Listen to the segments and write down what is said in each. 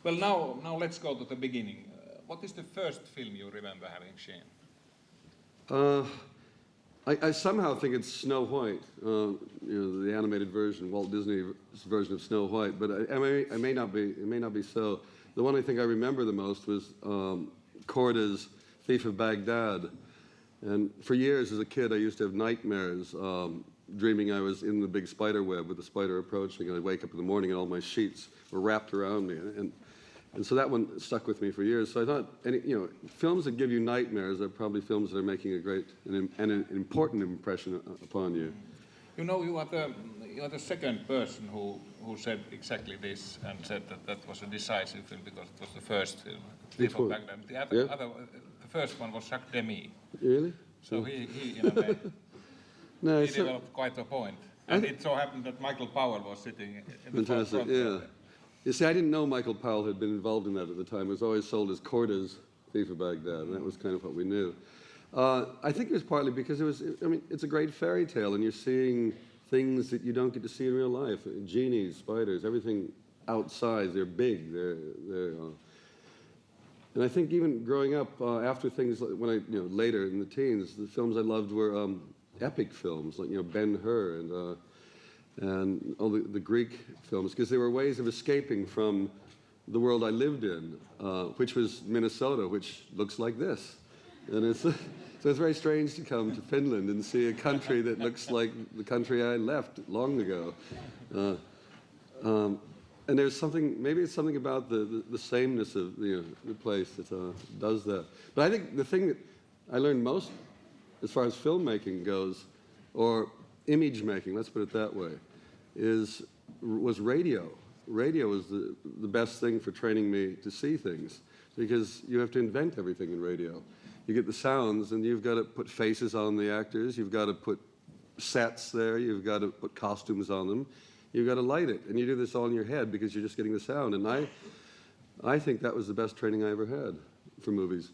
Well, now let's go to the beginning. What is the first film you remember having seen? I somehow think it's Snow White, the animated version, Walt Disney's version of Snow White. But I may not be. It may not be so. The one I think I remember the most was Korda's Thief of Baghdad. And for years as a kid, I used to have nightmares, dreaming I was in the big spider web with the spider approaching, and I'd wake up in the morning and all my sheets were wrapped around me. And so that one stuck with me for years. So I thought, films that give you nightmares are probably films that are making a great and an important impression upon you. You know, you are the second person who said exactly this and said that was a decisive film because it was the first film. The first one was Jacques Demy. Really? So he in a way, no, he developed quite a point. And it so happened that Michael Powell was sitting in the front row. You see, I didn't know Michael Powell had been involved in that at the time. It was always sold as Korda's Thief of Baghdad, and that was kind of what we knew. I think it was partly because it's a great fairy tale, and you're seeing things that you don't get to see in real life. Genies, spiders, everything outside. They're big. And I think even growing up, after things like later in the teens, the films I loved were epic films like Ben-Hur and all the Greek films, because they were ways of escaping from the world I lived in, which was Minnesota, which looks like this. And so it's very strange to come to Finland and see a country that looks like the country I left long ago. And there's maybe it's something about the sameness of the place that does that. But I think the thing that I learned most as far as filmmaking goes, or image making, let's put it that way, was radio. Radio was the best thing for training me to see things, because you have to invent everything in radio. You get the sounds, and you've got to put faces on the actors, you've got to put sets there, you've got to put costumes on them, you've got to light it, and you do this all in your head because you're just getting the sound. And I think that was the best training I ever had for movies.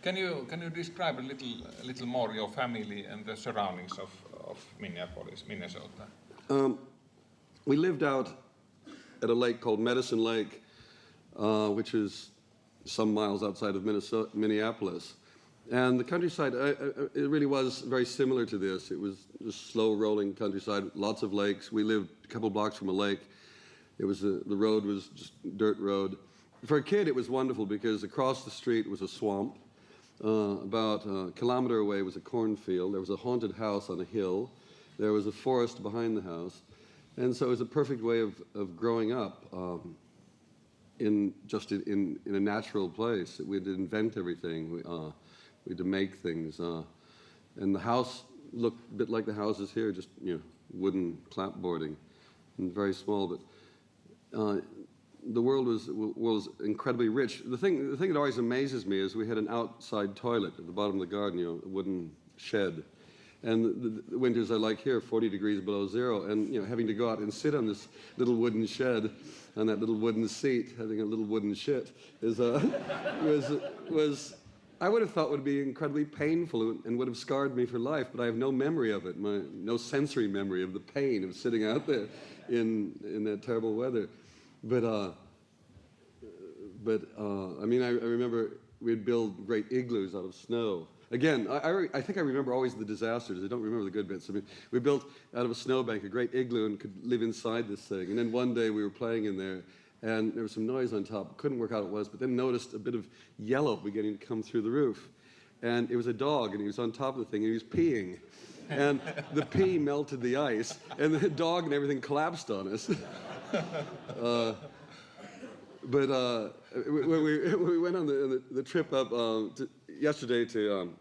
Can you describe a little more your family and the surroundings of Minneapolis, Minnesota? We lived out at a lake called Medicine Lake, which is some miles outside of Minneapolis. And the countryside, it really was very similar to this. It was just slow rolling countryside, lots of lakes. We lived a couple blocks from a lake. It was the road was just dirt road. For a kid, it was wonderful because across the street was a swamp. About a kilometer away was a cornfield. There was a haunted house on a hill. There was a forest behind the house. And so it was a perfect way of growing up in a natural place. We had to invent everything. We had to make things. And the house looked a bit like the houses here, just wooden clapboarding, and very small. But the world was incredibly rich. The thing that always amazes me is we had an outside toilet at the bottom of the garden, a wooden shed. And the winters are like here, 40 degrees below zero, and having to go out and sit on this little wooden shed, on that little wooden seat, having a little wooden shit, was I would have thought would be incredibly painful and would have scarred me for life. But I have no memory of it, no sensory memory of the pain of sitting out there in that terrible weather. But I remember we'd build great igloos out of snow. Again, I think I remember always the disasters. I don't remember the good bits. I mean, we built out of a snowbank a great igloo and could live inside this thing. And then one day we were playing in there, and there was some noise on top. Couldn't work out what it was, but then noticed a bit of yellow beginning to come through the roof. And it was a dog, and he was on top of the thing, and he was peeing. And the pee melted the ice, and the dog and everything collapsed on us. But when we went on the trip up yesterday to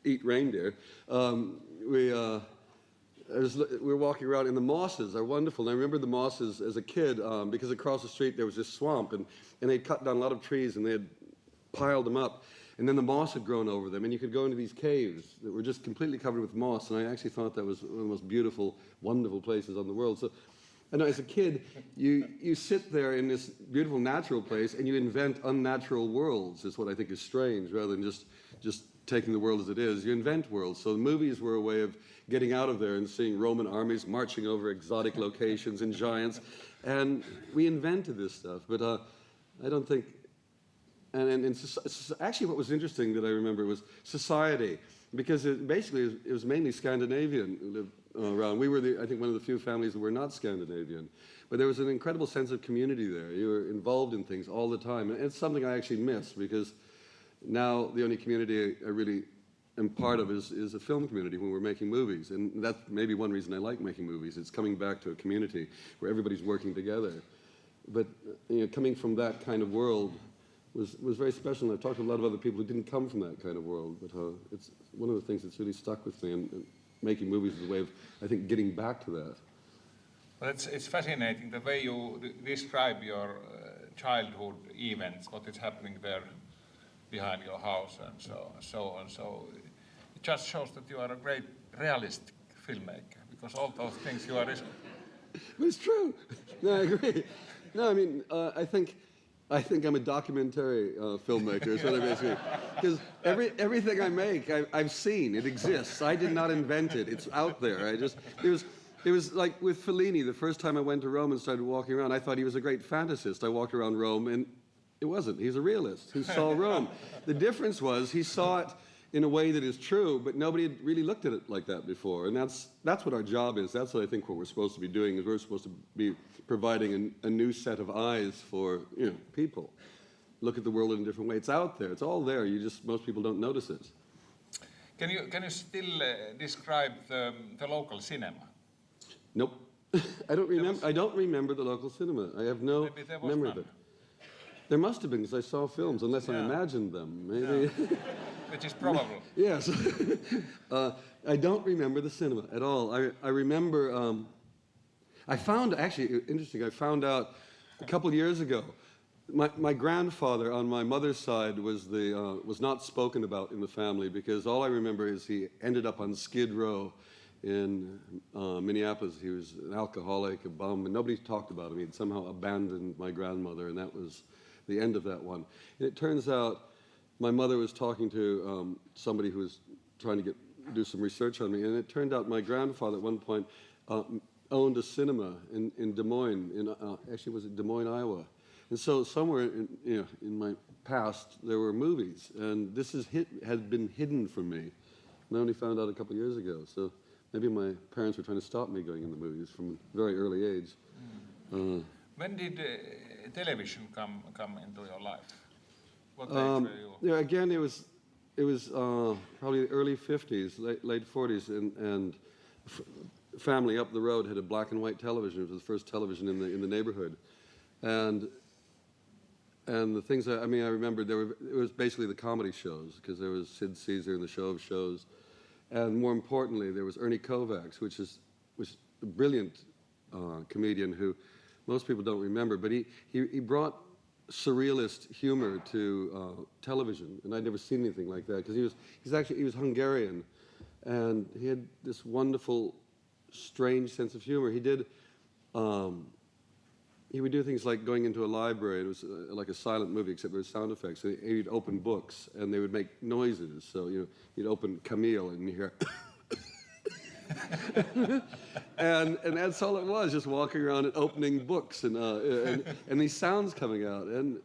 eat reindeer, we were walking around, and the mosses are wonderful. And I remember the mosses as a kid because across the street there was this swamp, and they'd cut down a lot of trees, and they had piled them up. And then the moss had grown over them, and you could go into these caves that were just completely covered with moss. And I actually thought that was one of the most beautiful, wonderful places on the world. So, I know as a kid, you sit there in this beautiful natural place, and you invent unnatural worlds. Is what I think is strange, rather than just taking the world as it is, you invent worlds. So the movies were a way of getting out of there and seeing Roman armies marching over exotic locations and giants. And we invented this stuff. But I don't think... And actually what was interesting that I remember was society. Because it was mainly Scandinavian who lived around. We were, I think, one of the few families that were not Scandinavian. But there was an incredible sense of community there. You were involved in things all the time. And it's something I actually miss, because now the only community I really am part of is a film community when we're making movies. And that's maybe one reason I like making movies. It's coming back to a community where everybody's working together. But coming from that kind of world was very special. And I've talked to a lot of other people who didn't come from that kind of world. But it's one of the things that's really stuck with me. And making movies is a way of, I think, getting back to that. Well, it's fascinating the way you describe your childhood events, what is happening there behind your house and so on. So it just shows that you are a great realistic filmmaker, because all those things you are... It's true. No, I agree. No, I mean, I think I'm a documentary filmmaker, is what I basically... Because everything I make, I've seen. It exists. I did not invent it. It's out there. It was like with Fellini, the first time I went to Rome and started walking around, I thought he was a great fantasist. I walked around Rome, and it wasn't. He's a realist who saw Rome. The difference was he saw it in a way that is true, but nobody had really looked at it like that before. And that's what our job is. That's what I think what we're supposed to be doing, is we're supposed to be providing a new set of eyes for people. Look at the world in a different way. It's out there. It's all there. Most people don't notice it. Can you still describe the local cinema? Nope. I don't remember the local cinema. I have no memory of it. There must have been, because I saw films, unless I imagined them. Maybe. Yeah. Which is probable. Yes. I don't remember the cinema at all. I remember, I found out a couple of years ago, my grandfather on my mother's side was not spoken about in the family, because all I remember is he ended up on Skid Row in Minneapolis. He was an alcoholic, a bum, and nobody talked about him. He had somehow abandoned my grandmother, and that was the end of that one. And it turns out my mother was talking to somebody who was trying to do some research on me, and it turned out my grandfather at one point owned a cinema in Des Moines, actually was it Des Moines, Iowa. And so somewhere in my past there were movies, and this had been hidden from me. And I only found out a couple of years ago. So maybe my parents were trying to stop me going in the movies from a very early age. When did television come into your life? What age were you? Yeah, again, it was probably the early 50s, late 40s, and family up the road had a black and white television. It was the first television in the neighborhood, and the things I remember it was basically the comedy shows, because there was Sid Caesar and the Show of Shows, and more importantly there was Ernie Kovacs, which was a brilliant comedian who most people don't remember, but he brought surrealist humor to television, and I'd never seen anything like that, because he was Hungarian, and he had this wonderful, strange sense of humor. He would do things like going into a library. It was like a silent movie, except there was sound effects. So he'd open books, and they would make noises. So you'd open Camille, and you hear. and that's all it was, just walking around and opening books and these sounds coming out, and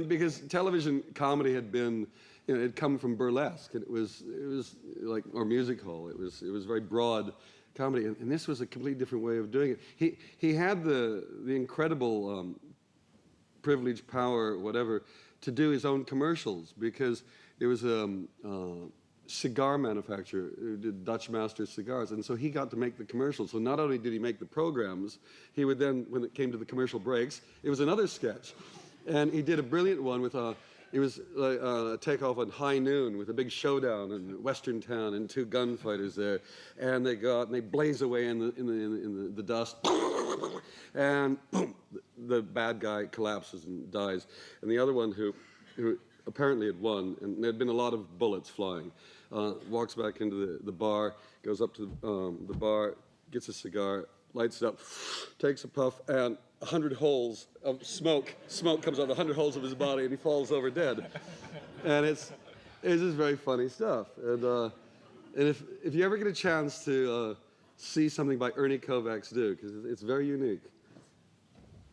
because television comedy had been, it had come from burlesque, and it was like, or music hall. It was very broad comedy, and this was a completely different way of doing it. He had the incredible privilege, power, whatever, to do his own commercials, because there was a cigar manufacturer who did Dutch Master cigars, and so he got to make the commercials. So not only did he make the programs, he would then, when it came to the commercial breaks, it was another sketch. And he did a brilliant one with it was a takeoff on High Noon with a big showdown in Western Town and two gunfighters there, and they go out and they blaze away in the dust, and boom, the bad guy collapses and dies, and the other one who apparently had won, and there had been a lot of bullets flying, walks back into the bar, goes up to the bar, gets a cigar, lights it up, takes a puff, and 100 holes of smoke comes out of 100 holes of his body, and he falls over dead. And It's just very funny stuff. And if you ever get a chance to see something by Ernie Kovacs do, because it's very unique.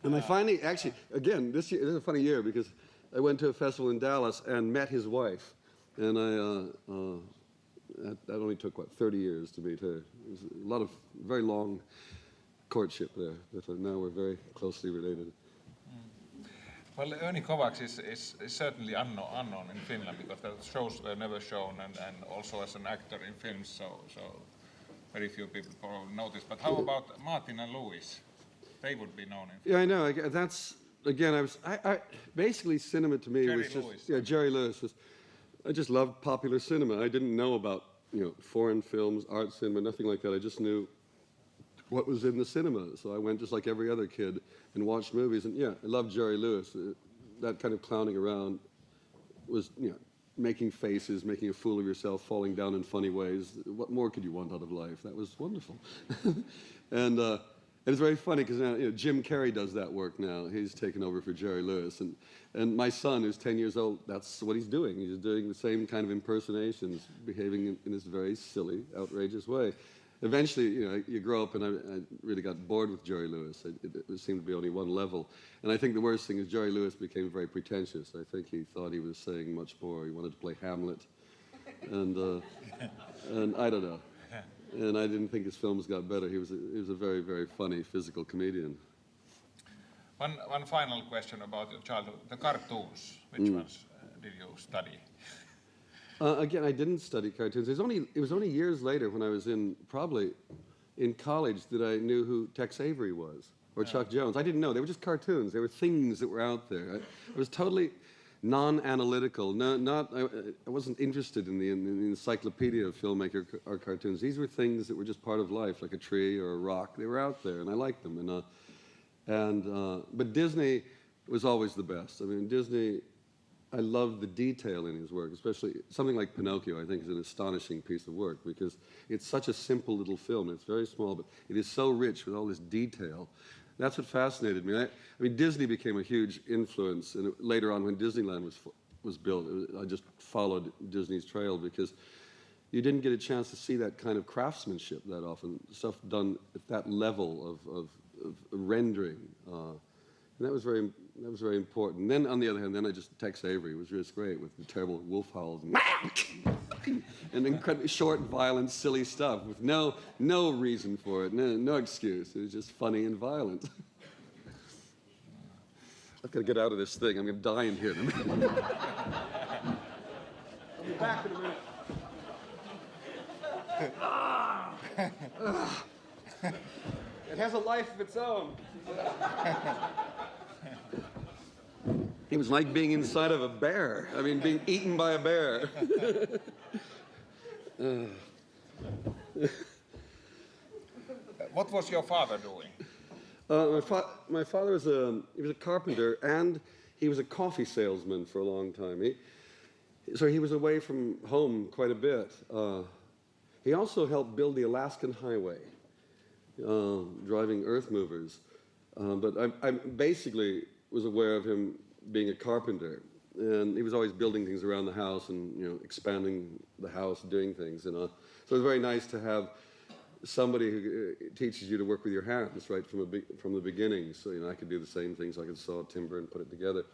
And I finally, actually, again, this is a funny year because I went to a festival in Dallas and met his wife. And that only took, 30 years to meet her. It was a lot of very long courtship there. But now we're very closely related. Well, Ernie Kovacs is certainly unknown in Finland because the shows were never shown, and also as an actor in films, so very few people probably know this. But how about Martin and Louis? They would be known in Yeah, I know. That's, again, I basically cinema to me Jerry was just, Lewis. yeah, Jerry Lewis was, I just loved popular cinema. I didn't know about, foreign films, art cinema, nothing like that. I just knew what was in the cinema. So I went just like every other kid and watched movies. And yeah, I loved Jerry Lewis. That kind of clowning around was, making faces, making a fool of yourself, falling down in funny ways. What more could you want out of life? That was wonderful. And it's very funny because now, Jim Carrey does that work now. He's taken over for Jerry Lewis. And my son, who's 10 years old, that's what he's doing. He's doing the same kind of impersonations, behaving in this very silly, outrageous way. Eventually, you grow up, and I really got bored with Jerry Lewis. It seemed to be only one level. And I think the worst thing is Jerry Lewis became very pretentious. I think he thought he was saying much more. He wanted to play Hamlet. And I don't know. And I didn't think his films got better. He was a very, very funny physical comedian. One final question about your childhood. The cartoons, which ones did you study? Again, I didn't study cartoons. It was only years later when I was probably in college that I knew who Tex Avery was, or Chuck Jones. I didn't know. They were just cartoons. They were things that were out there. I was totally non-analytical. I wasn't interested in the encyclopedia of filmmaker or cartoons. These were things that were just part of life, like a tree or a rock. They were out there, and I liked them. But Disney was always the best. I mean, Disney, I love the detail in his work, especially something like Pinocchio. I think is an astonishing piece of work because it's such a simple little film. It's very small, but it is so rich with all this detail. That's what fascinated me. I mean, Disney became a huge influence, and later on, when Disneyland was built, I just followed Disney's trail because you didn't get a chance to see that kind of craftsmanship that often, stuff done at that level of rendering, and that was very important. Then on the other hand, Tex Avery was just great with the terrible wolf howls and incredibly short, violent, silly stuff with no reason for it, no excuse. It was just funny and violent. I've got to get out of this thing. I'm going to die in here in a minute. I'll be back in a minute. It has a life of its own. It was like being inside of a bear. I mean, being eaten by a bear. What was your father doing? My father was he was a carpenter, and he was a coffee salesman for a long time. So he was away from home quite a bit. He also helped build the Alaskan Highway, driving earth movers. But I basically was aware of him being a carpenter, and he was always building things around the house and expanding the house, doing things. So it was very nice to have somebody who teaches you to work with your hands right from the beginning. So I could do the same things. I could saw timber and put it together.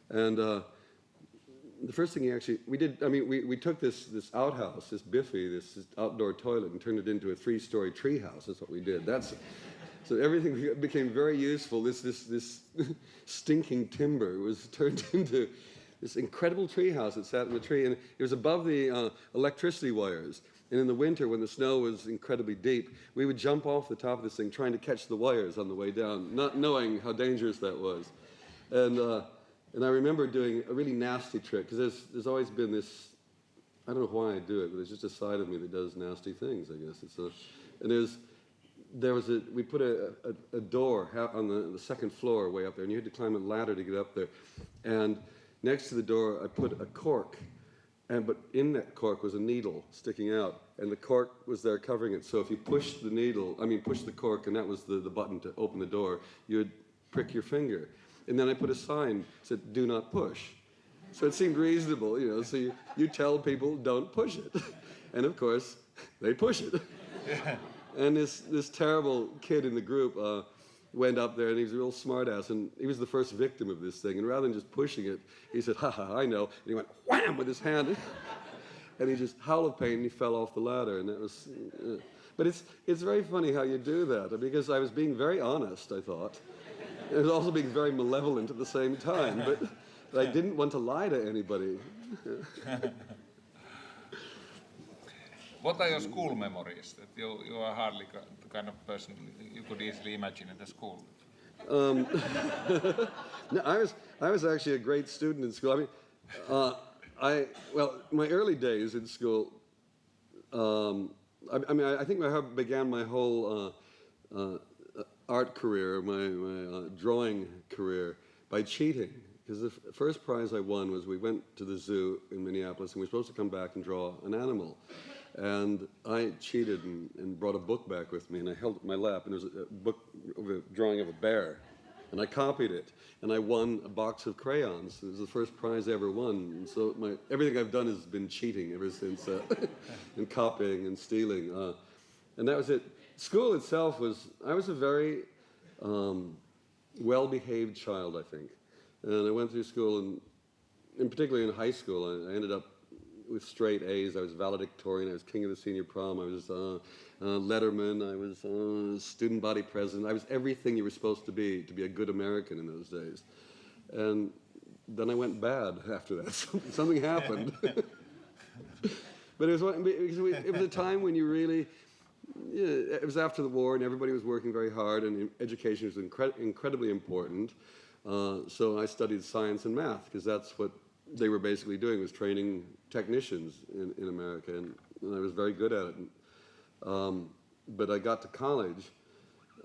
And the first thing we did, we took this outhouse, this biffy, this outdoor toilet, and turned it into a 3-story tree house. That's what we did. So everything became very useful. This stinking timber was turned into this incredible tree house that sat in the tree, and it was above the electricity wires. And in the winter, when the snow was incredibly deep, we would jump off the top of this thing trying to catch the wires on the way down, not knowing how dangerous that was. And I remember doing a really nasty trick, because there's always been this, I don't know why I do it, but there's just a side of me that does nasty things, I guess. We put a door on the second floor way up there, and you had to climb a ladder to get up there. And next to the door, I put a cork, but in that cork was a needle sticking out, and the cork was there covering it. So if you pushed the cork, and that was the button to open the door, you would prick your finger. And then I put a sign that said, "Do not push." So it seemed reasonable, you know. So you tell people, don't push it. And of course, they push it. And this terrible kid in the group went up there, and he was a real smartass, and he was the first victim of this thing. And rather than just pushing it, he said, ha ha, I know. And he went wham with his hand. And he just howled of pain, and he fell off the ladder. And that was, but it's very funny how you do that, because I was being very honest, I thought. It was also being very malevolent at the same time, but I didn't want to lie to anybody. What are your school memories? That you are hardly the kind of person you could easily imagine in the school. No, I was actually a great student in school. I mean, well, my early days in school. I think I began my whole art career, my drawing career, by cheating. Because the first prize I won was we went to the zoo in Minneapolis, and we were supposed to come back and draw an animal. And I cheated and brought a book back with me, and I held it in my lap, and there was a book of a drawing of a bear. And I copied it, and I won a box of crayons. It was the first prize I ever won. And so everything I've done has been cheating ever since, and copying and stealing. And that was it. School itself I was a very well-behaved child, I think. And I went through school, and particularly in high school, I ended up with straight A's. I was valedictorian, I was king of the senior prom, I was letterman, I was student body president. I was everything you were supposed to be a good American in those days. And then I went bad after that. Something happened. But it was a time when you really, it was after the war, and everybody was working very hard, and education was incredibly important. So I studied science and math, because that's what they were basically doing, was training technicians in America, and I was very good at it. But I got to college,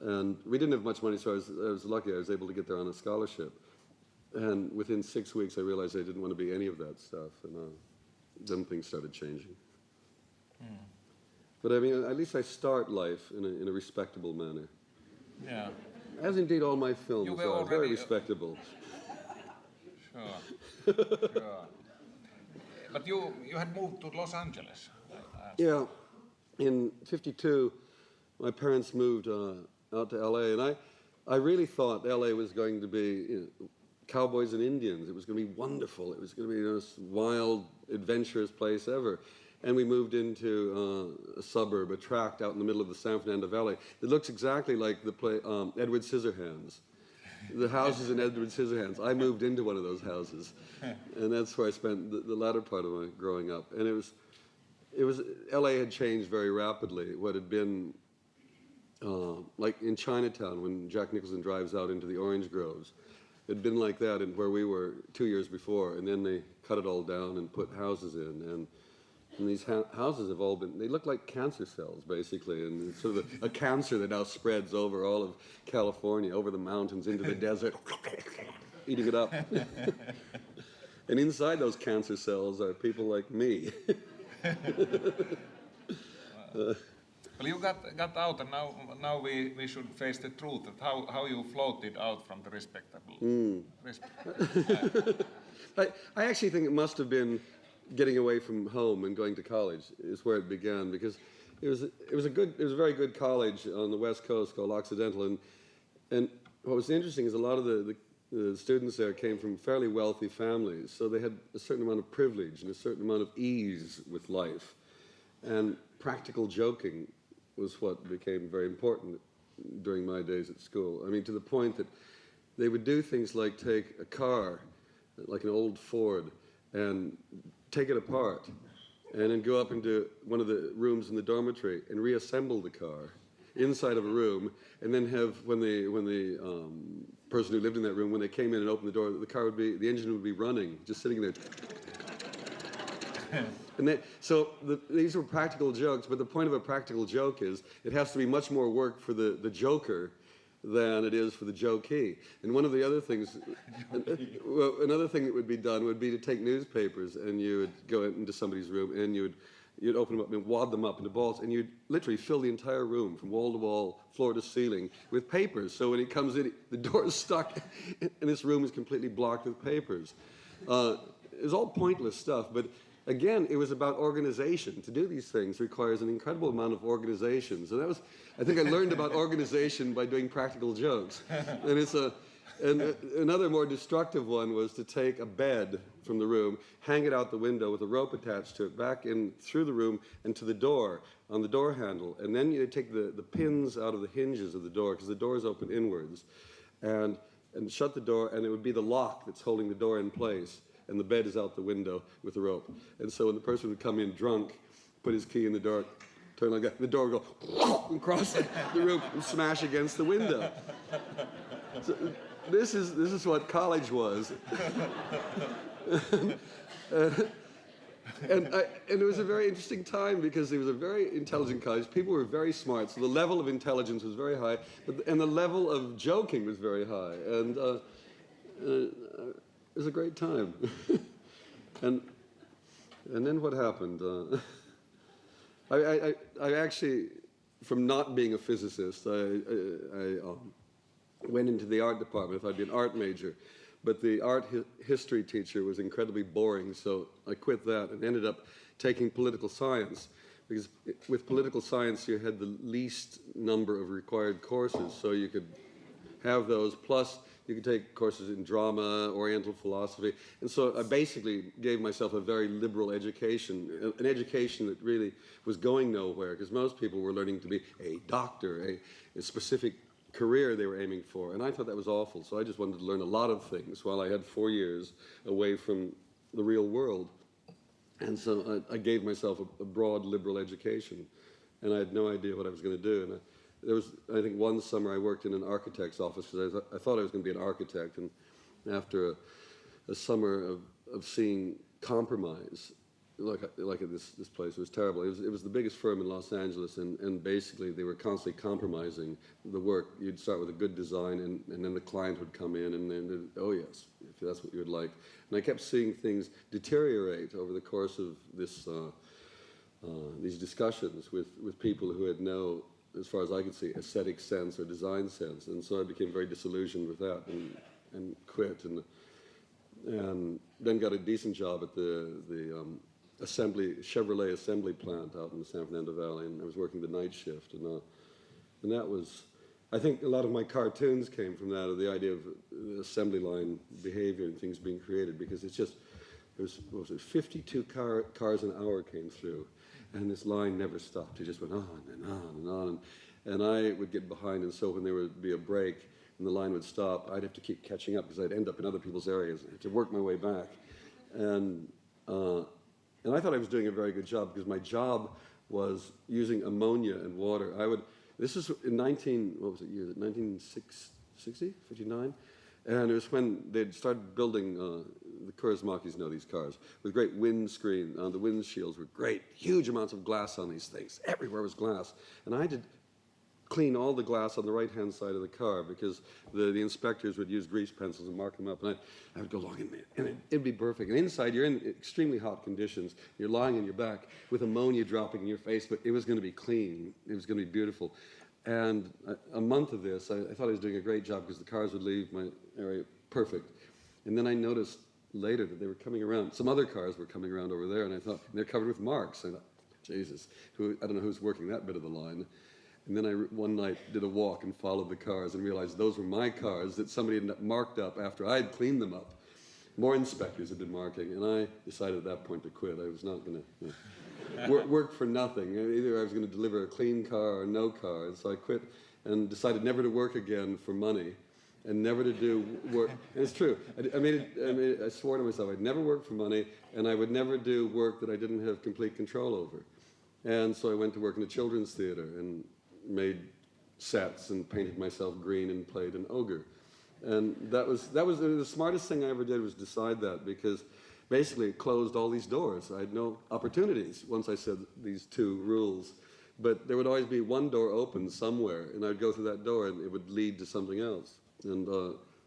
and we didn't have much money, so I was lucky. I was able to get there on a scholarship. And within 6 weeks, I realized I didn't want to be any of that stuff, and then things started changing. But I mean, at least I start life in a respectable manner. Yeah. As indeed all my films are, very respectable. Sure. Sure. But you had moved to Los Angeles. Yeah. In '52, my parents moved out to L.A., and I really thought L.A. was going to be cowboys and Indians. It was going to be wonderful. It was going to be the most wild, adventurous place ever. And we moved into a suburb, a tract out in the middle of the San Fernando Valley. It looks exactly like the play Edward Scissorhands. The houses in Edward Scissorhands. I moved into one of those houses, and that's where I spent the latter part of my growing up. And it was L.A. had changed very rapidly. What had been like in Chinatown when Jack Nicholson drives out into the orange groves, it had been like that in where we were 2 years before, and then they cut it all down and put houses in. And these houses have all been, they look like cancer cells, basically, and it's sort of a cancer that now spreads over all of California, over the mountains, into the desert, eating it up. And inside those cancer cells are people like me. Well, you got out, and now we should face the truth of how you floated out from the respectable. I actually think it must have been getting away from home and going to college is where it began, because it was a very good college on the West Coast called Occidental, and what was interesting is a lot of the students there came from fairly wealthy families, so they had a certain amount of privilege and a certain amount of ease with life, and practical joking was what became very important during my days at school. I mean, to the point that they would do things like take a car, like an old Ford, and take it apart, and then go up into one of the rooms in the dormitory and reassemble the car inside of a room, and then have, when the person who lived in that room, when they came in and opened the door, the engine would be running, just sitting there. And these were practical jokes, but the point of a practical joke is it has to be much more work for the joker than it is for the jokey. And one of the other things, another thing that would be done would be to take newspapers, and you would go into somebody's room, and you'd open them up and wad them up into balls, and you'd literally fill the entire room from wall to wall, floor to ceiling with papers. So when he comes in, the door is stuck, and this room is completely blocked with papers. it was all pointless stuff, but again, it was about organization. To do these things requires an incredible amount of organization. So that was, I think I learned about organization by doing practical jokes. And it's and another more destructive one was to take a bed from the room, hang it out the window with a rope attached to it, back in through the room and to the door, on the door handle. And then you take the pins out of the hinges of the door, because the doors open inwards, and shut the door, and it would be the lock that's holding the door in place, and the bed is out the window with the rope. And so when the person would come in drunk, put his key in the door, turn like that, the door would go across the room and smash against the window. So this is what college was. And it was a very interesting time, because it was a very intelligent college. People were very smart, so the level of intelligence was very high, and the level of joking was very high. And it was a great time. and then what happened? I actually, from not being a physicist, I went into the art department. If I'd been an art major. But the art history teacher was incredibly boring, so I quit that and ended up taking political science. Because with political science, you had the least number of required courses, so you could have those, plus you could take courses in drama, Oriental philosophy. And so I basically gave myself a very liberal education, an education that really was going nowhere, because most people were learning to be a doctor, a specific career they were aiming for, and I thought that was awful. So I just wanted to learn a lot of things while I had 4 years away from the real world. And so I gave myself a broad liberal education, and I had no idea what I was going to do. And there was, I think, one summer I worked in an architect's office, because I thought I was going to be an architect. And after a summer of seeing compromise, like at this place, it was terrible. It was the biggest firm in Los Angeles, and basically they were constantly compromising the work. You'd start with a good design, and then the client would come in, and then, oh yes, if that's what you would like. And I kept seeing things deteriorate over the course of this, these discussions with people who had no, as far as I could see, aesthetic sense or design sense. And so I became very disillusioned with that, and quit, and then got a decent job at the Chevrolet assembly plant out in the San Fernando Valley, and I was working the night shift, and that was, I think a lot of my cartoons came from that, of the idea of assembly line behavior and things being created, because it's just, what was it, 52 cars an hour came through, and this line never stopped. It just went on and on and on, and I would get behind, and so when there would be a break and the line would stop, I'd have to keep catching up, because I'd end up in other people's areas and have to work my way back. And I thought I was doing a very good job, because my job was using ammonia and water. This is in 1960, 59? And it was when they'd started building, the Kurismakis know these cars, with great windscreen. The windshields were great, huge amounts of glass on these things. Everywhere was glass. And I had to clean all the glass on the right-hand side of the car, because the inspectors would use grease pencils and mark them up, and I would go along, and it'd be perfect. And inside, you're in extremely hot conditions. You're lying on your back with ammonia dropping in your face, but it was going to be clean. It was going to be beautiful. And a month of this, I thought I was doing a great job, because the cars would leave my area perfect. And then I noticed later that they were coming around. Some other cars were coming around over there, and I thought, and they're covered with marks. I thought, Jesus, I don't know who's working that bit of the line. And then I one night did a walk and followed the cars and realized those were my cars that somebody had marked up after I had cleaned them up. More inspectors had been marking, and I decided at that point to quit. I was not going to work for nothing. Either I was going to deliver a clean car or no car. And so I quit and decided never to work again for money, and never to do work. And it's true. I swore to myself I'd never work for money, and I would never do work that I didn't have complete control over. And so I went to work in a children's theater and made sets and painted myself green and played an ogre. And that was the smartest thing I ever did, was decide that, because basically it closed all these doors. I had no opportunities once I said these two rules. But there would always be one door open somewhere, and I'd go through that door and it would lead to something else. And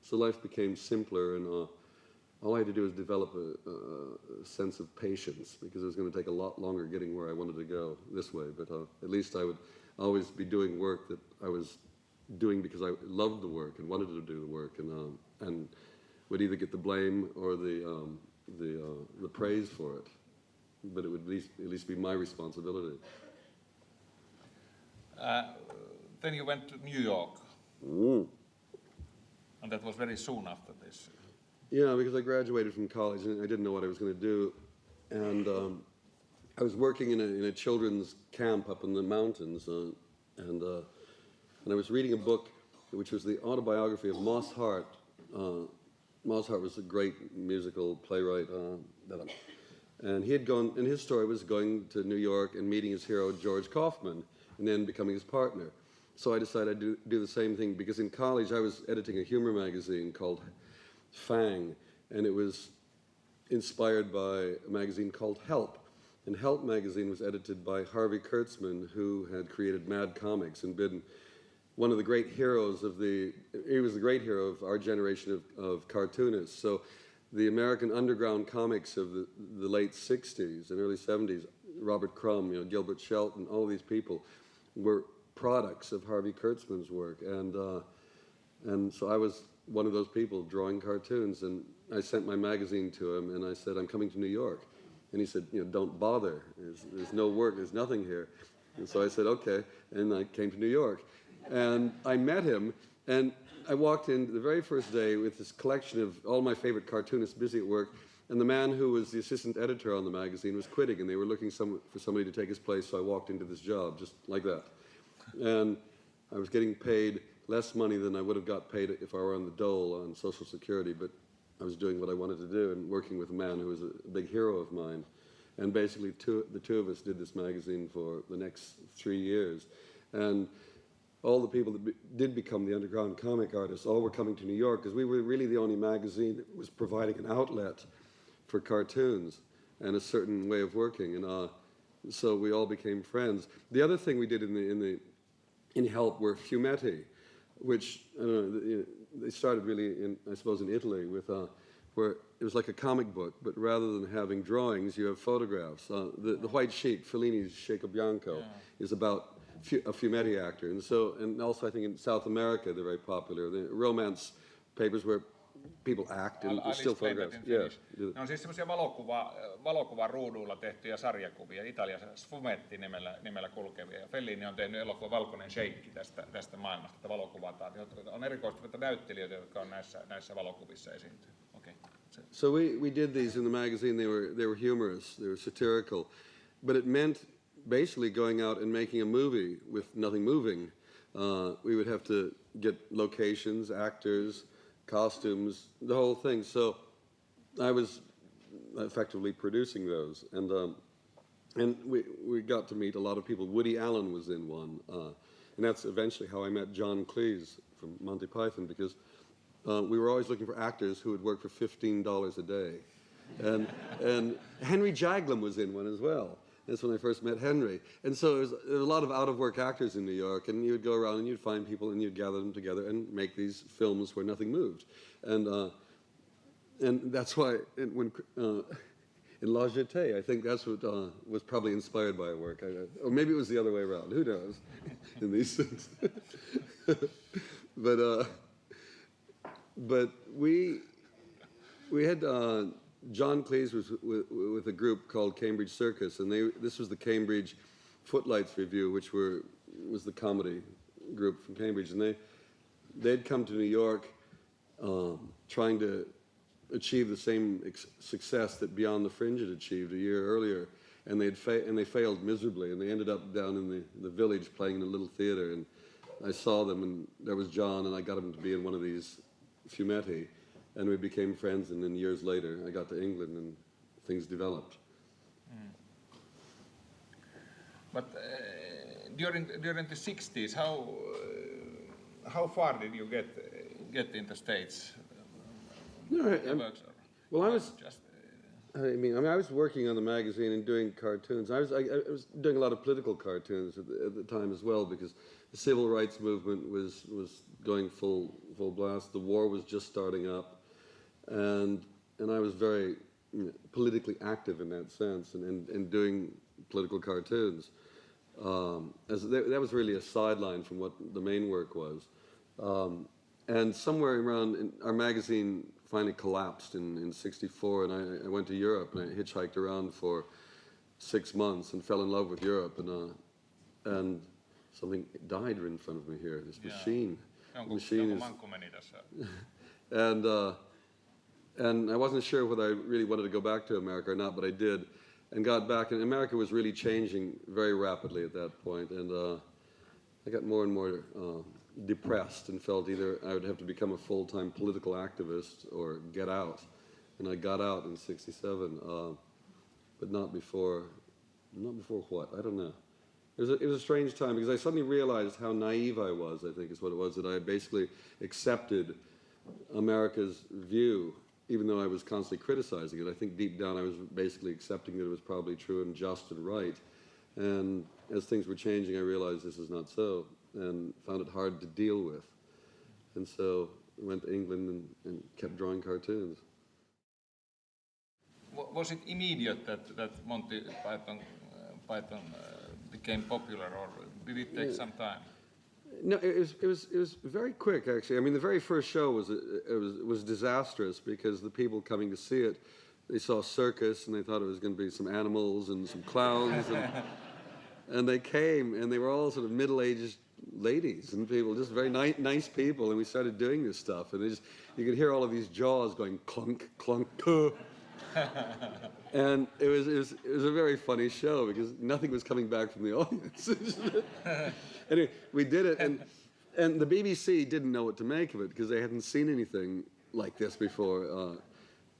so life became simpler, and all I had to do was develop a sense of patience, because it was going to take a lot longer getting where I wanted to go this way. But at least I would always be doing work that I was doing because I loved the work and wanted to do the work, and would either get the blame or the the praise for it, but it would at least be my responsibility. Then you went to New York, Mm. and that was very soon after this. Yeah, because I graduated from college and I didn't know what I was going to do, and I was working in a children's camp up in the mountains, and I was reading a book which was the autobiography of Moss Hart. Moss Hart was a great musical playwright, and he had gone, and his story was going to New York and meeting his hero George Kaufman, and then becoming his partner. So I decided I'd do the same thing, because in college I was editing a humor magazine called Fang, and it was inspired by a magazine called Help. And Help magazine was edited by Harvey Kurtzman, who had created Mad Comics and been one of the great heroes he was the great hero of our generation of cartoonists. So the American underground comics of the late 60s and early 70s, Robert Crumb, Gilbert Shelton, all these people were products of Harvey Kurtzman's work. And so I was one of those people drawing cartoons, and I sent my magazine to him and I said, I'm coming to New York. And he said, don't bother. There's no work, there's nothing here. And so I said, okay, and I came to New York. And I met him, and I walked in the very first day with this collection of all my favorite cartoonists busy at work, and the man who was the assistant editor on the magazine was quitting, and they were looking for somebody to take his place, so I walked into this job just like that. And I was getting paid less money than I would have got paid if I were on the dole on Social Security, but I was doing what I wanted to do and working with a man who was a big hero of mine. And basically the two of us did this magazine for the next 3 years. And all the people that did become the underground comic artists all were coming to New York, because we were really the only magazine that was providing an outlet for cartoons and a certain way of working. And so we all became friends. The other thing we did in Help were fumetti, which I don't know, they started really I suppose in Italy with where it was like a comic book, but rather than having drawings, you have photographs. The White Sheet, Fellini's Shaker Bianco, is about a fumetti actor, and also I think in South America they're very popular. The romance papers where people act and still photographs. Yeah. Ne on siis semmoisia valokuvan ruuduilla tehtyjä sarjakuvia, Italiassa Sfumetti nimellä kulkevia. Ja Fellini on tehnyt elokuvan Valkoinen sheikki tästä maailmasta, että valokuvataan. On erikoistuneita näyttelijöitä, jotka on näissä valokuvissa esiintyy. Okay. So we did these in the magazine. They were humorous, they were satirical, but it meant basically going out and making a movie with nothing moving. We would have to get locations, actors, costumes, the whole thing. So I was effectively producing those, and we got to meet a lot of people. Woody Allen was in one, and that's eventually how I met John Cleese from Monty Python, because we were always looking for actors who would work for $15 a day, and Henry Jaglom was in one as well. That's when I first met Henry. And so there was a lot of out-of-work actors in New York, and you would go around and you'd find people and you'd gather them together and make these films where nothing moved. And that's why in La Jetée, I think that's what was probably inspired by our work. Or maybe it was the other way around. Who knows in these things. But we had... John Cleese was with a group called Cambridge Circus, and this was the Cambridge Footlights Review, which was the comedy group from Cambridge, and they'd come to New York trying to achieve the same success that Beyond the Fringe had achieved a year earlier, and they failed miserably, and they ended up down in the village playing in a little theater, and I saw them, and there was John, and I got him to be in one of these fumetti. And we became friends, and then years later, I got to England, and things developed. Mm. But during the 60s, how far did you get in the States? Well, I was working on the magazine and doing cartoons. I was doing a lot of political cartoons at the time as well, because the civil rights movement was going full blast. The war was just starting up. And I was very politically active in that sense, and doing political cartoons. That was really a sideline from what the main work was. And somewhere around, our magazine finally collapsed in '64, and I went to Europe, and I hitchhiked around for 6 months and fell in love with Europe, and something died in front of me here, this machine. Jonkun mankku meni tässä. And I wasn't sure whether I really wanted to go back to America or not, but I did, and got back. And America was really changing very rapidly at that point, and I got more and more depressed and felt either I would have to become a full-time political activist or get out. And I got out in '67, but not before what? I don't know. It was a strange time because I suddenly realized how naive I was, I think is what it was, that I had basically accepted America's view, even though I was constantly criticizing it. I think deep down I was basically accepting that it was probably true and just and right. And as things were changing, I realized this is not so, and found it hard to deal with. And so I went to England and kept drawing cartoons. Was it immediate that Monty Python became popular, or did it take some time? No, it was very quick, actually. I mean, the very first show was disastrous because the people coming to see it, they saw a circus and they thought it was going to be some animals and some clowns, and they came and they were all sort of middle-aged ladies and people, just very nice people, and we started doing this stuff, and you could hear all of these jaws going clunk, clunk, puh. And it was a very funny show because nothing was coming back from the audience. Anyway, we did it, and the BBC didn't know what to make of it because they hadn't seen anything like this before.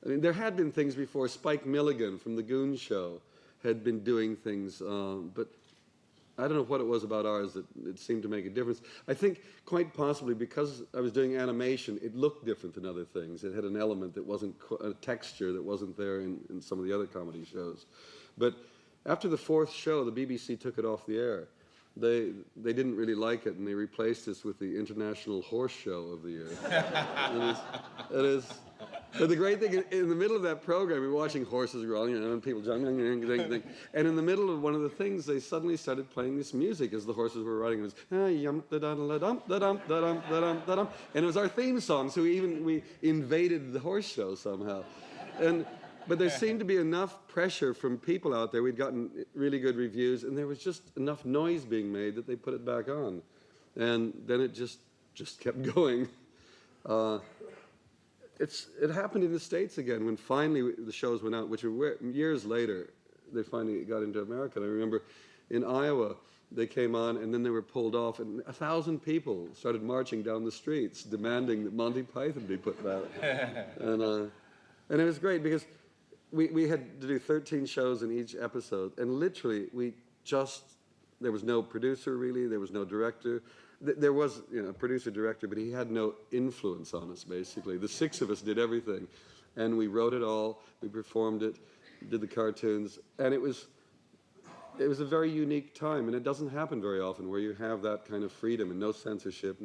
I mean, there had been things before. Spike Milligan from The Goon Show had been doing things, but I don't know what it was about ours that it seemed to make a difference. I think quite possibly because I was doing animation, it looked different than other things. It had an element that wasn't, a texture that wasn't there in some of the other comedy shows. But after the fourth show, the BBC took it off the air. They didn't really like it, and they replaced us with the International Horse Show of the Year. But the great thing, in the middle of that program, we were watching horses running and people jumping, and in the middle of one of the things, they suddenly started playing this music as the horses were running. It was and it was our theme song, so we invaded the horse show somehow. But there seemed to be enough pressure from people out there. We'd gotten really good reviews, and there was just enough noise being made that they put it back on. And then it just kept going. It happened in the States again when finally the shows went out, which were years later. They finally got into America. And I remember in Iowa, they came on, and then they were pulled off, and 1,000 people started marching down the streets demanding that Monty Python be put back. And it was great because we had to do 13 shows in each episode, and literally there was no producer really, there was no director. There was a producer-director, but he had no influence on us, basically. The six of us did everything, and we wrote it all, we performed it, did the cartoons, and it was a very unique time, and it doesn't happen very often where you have that kind of freedom and no censorship,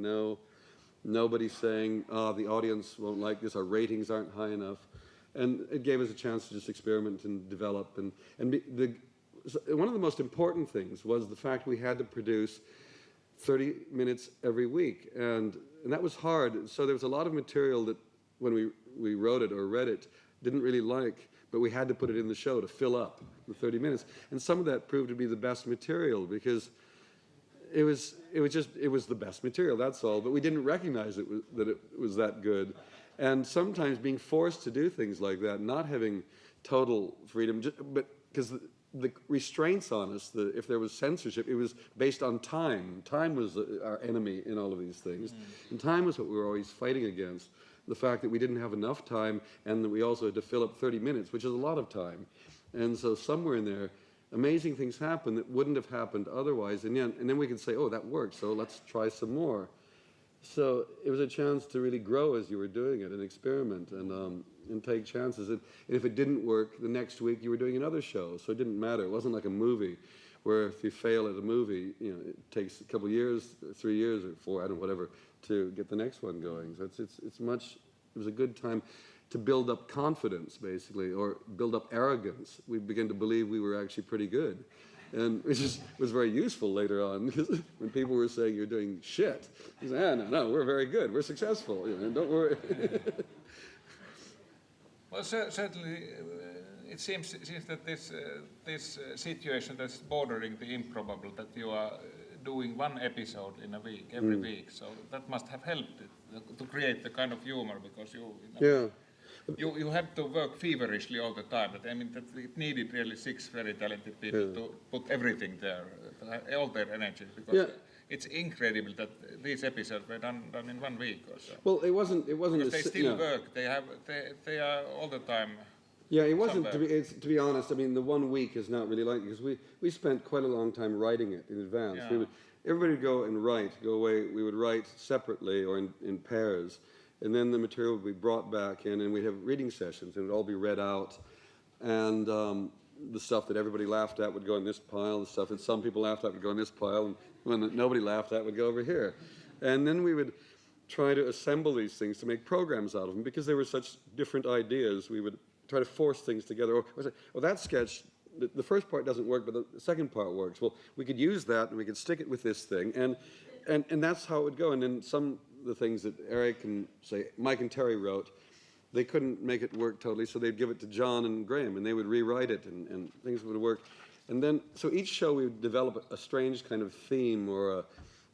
nobody saying, the audience won't like this, our ratings aren't high enough. And it gave us a chance to just experiment and develop. One of the most important things was the fact we had to produce 30 minutes every week. And that was hard. So there was a lot of material that when we wrote it or read it, didn't really like, but we had to put it in the show to fill up the 30 minutes. And some of that proved to be the best material because it was the best material, that's all. But we didn't recognize that it was that good. And sometimes being forced to do things like that, not having total freedom, but because the restraints on us, if there was censorship, it was based on time. Time was our enemy in all of these things. And time was what we were always fighting against. The fact that we didn't have enough time and that we also had to fill up 30 minutes, which is a lot of time. And so somewhere in there, amazing things happened that wouldn't have happened otherwise. And then we could say, oh, that worked, so let's try some more. So it was a chance to really grow as you were doing it and experiment and take chances. And if it didn't work, the next week you were doing another show. So it didn't matter. It wasn't like a movie where if you fail at a movie, it takes a couple of years, 3 years or 4, I don't know, whatever, to get the next one going. So it was a good time to build up confidence, basically, or build up arrogance. We began to believe we were actually pretty good. And it just was very useful later on because when people were saying you're doing shit, you say, no, we're very good, we're successful, don't worry. Well, certainly, it seems that this situation that's bordering the improbable, that you are doing one episode in a week, every week, so that must have helped it, to create the kind of humor, because you had to work feverishly all the time. But I mean, that it needed really 6 very talented people to put everything there, all their energy, because it's incredible that these episodes were done in 1 week or so. Well, it wasn't. Because they still work. They are all the time. Yeah, it wasn't. To be honest, I mean, the 1 week is not really like it, because we spent quite a long time writing it in advance. Yeah. Everybody would go and go away. We would write separately or in pairs, and then the material would be brought back in, and we'd have reading sessions, and it would all be read out, and the stuff that everybody laughed at would go in this pile, the stuff that some people laughed at would go in this pile, and when nobody laughed at would go over here. And then we would try to assemble these things to make programs out of them, because they were such different ideas. We would try to force things together. Or say, well, that sketch, the first part doesn't work, but the second part works. Well, we could use that, and we could stick it with this thing, and that's how it would go. And then some of the things that Eric and, say, Mike and Terry wrote, they couldn't make it work totally, so they'd give it to John and Graham, and they would rewrite it, and things would work. And then, so each show we would develop a strange kind of theme or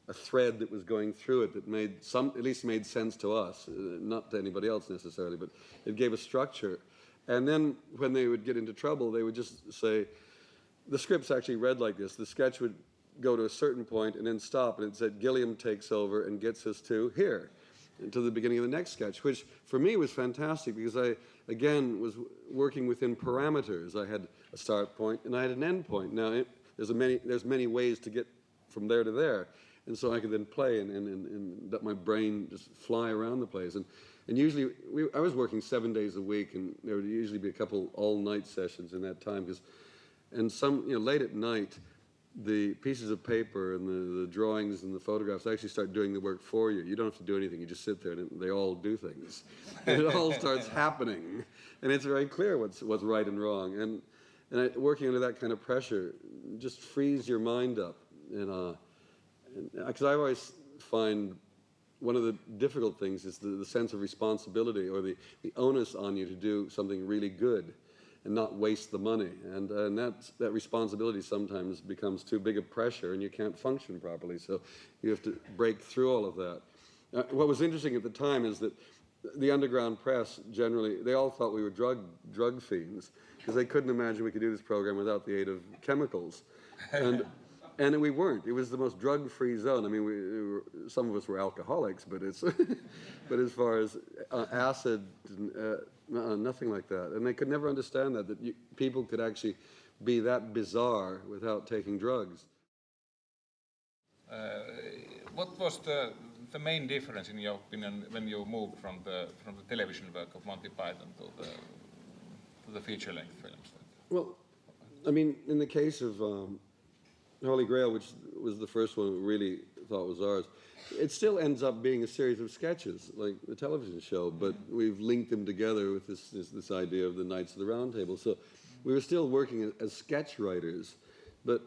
a thread that was going through it that at least made sense to us, not to anybody else necessarily, but it gave a structure. And then when they would get into trouble, they would just say, the script's actually read like this. The sketch would go to a certain point and then stop, and it said, Gilliam takes over and gets us to here, to the beginning of the next sketch, which for me was fantastic, because I, again, was working within parameters. I had a start point and I had an end point. Now, there's many ways to get from there to there. And so I could then play and let my brain just fly around the place. And usually, I was working 7 days a week, and there would usually be a couple all-night sessions in that time. And late at night, the pieces of paper and the drawings and the photographs actually start doing the work for you. You don't have to do anything. You just sit there, and they all do things. And it all starts happening. And it's very clear what's right and wrong. And working under that kind of pressure just frees your mind up. Because I always find one of the difficult things is the sense of responsibility, or the onus on you to do something really good and not waste the money. And that responsibility sometimes becomes too big a pressure, and you can't function properly. So you have to break through all of that. What was interesting at the time is that the underground press, generally, they all thought we were drug fiends, because they couldn't imagine we could do this program without the aid of chemicals. And we weren't. It was the most drug-free zone. I mean, some of us were alcoholics, but but as far as acid, nothing like that. And they could never understand that people could actually be that bizarre without taking drugs. What was the main difference, in your opinion, when you moved from the television work of Monty Python to the feature-length films? Well, I mean, in the case of Holy Grail, which was the first one we really thought was ours, it still ends up being a series of sketches, like the television show, but we've linked them together with this idea of the Knights of the Round Table. So we were still working as sketch writers, but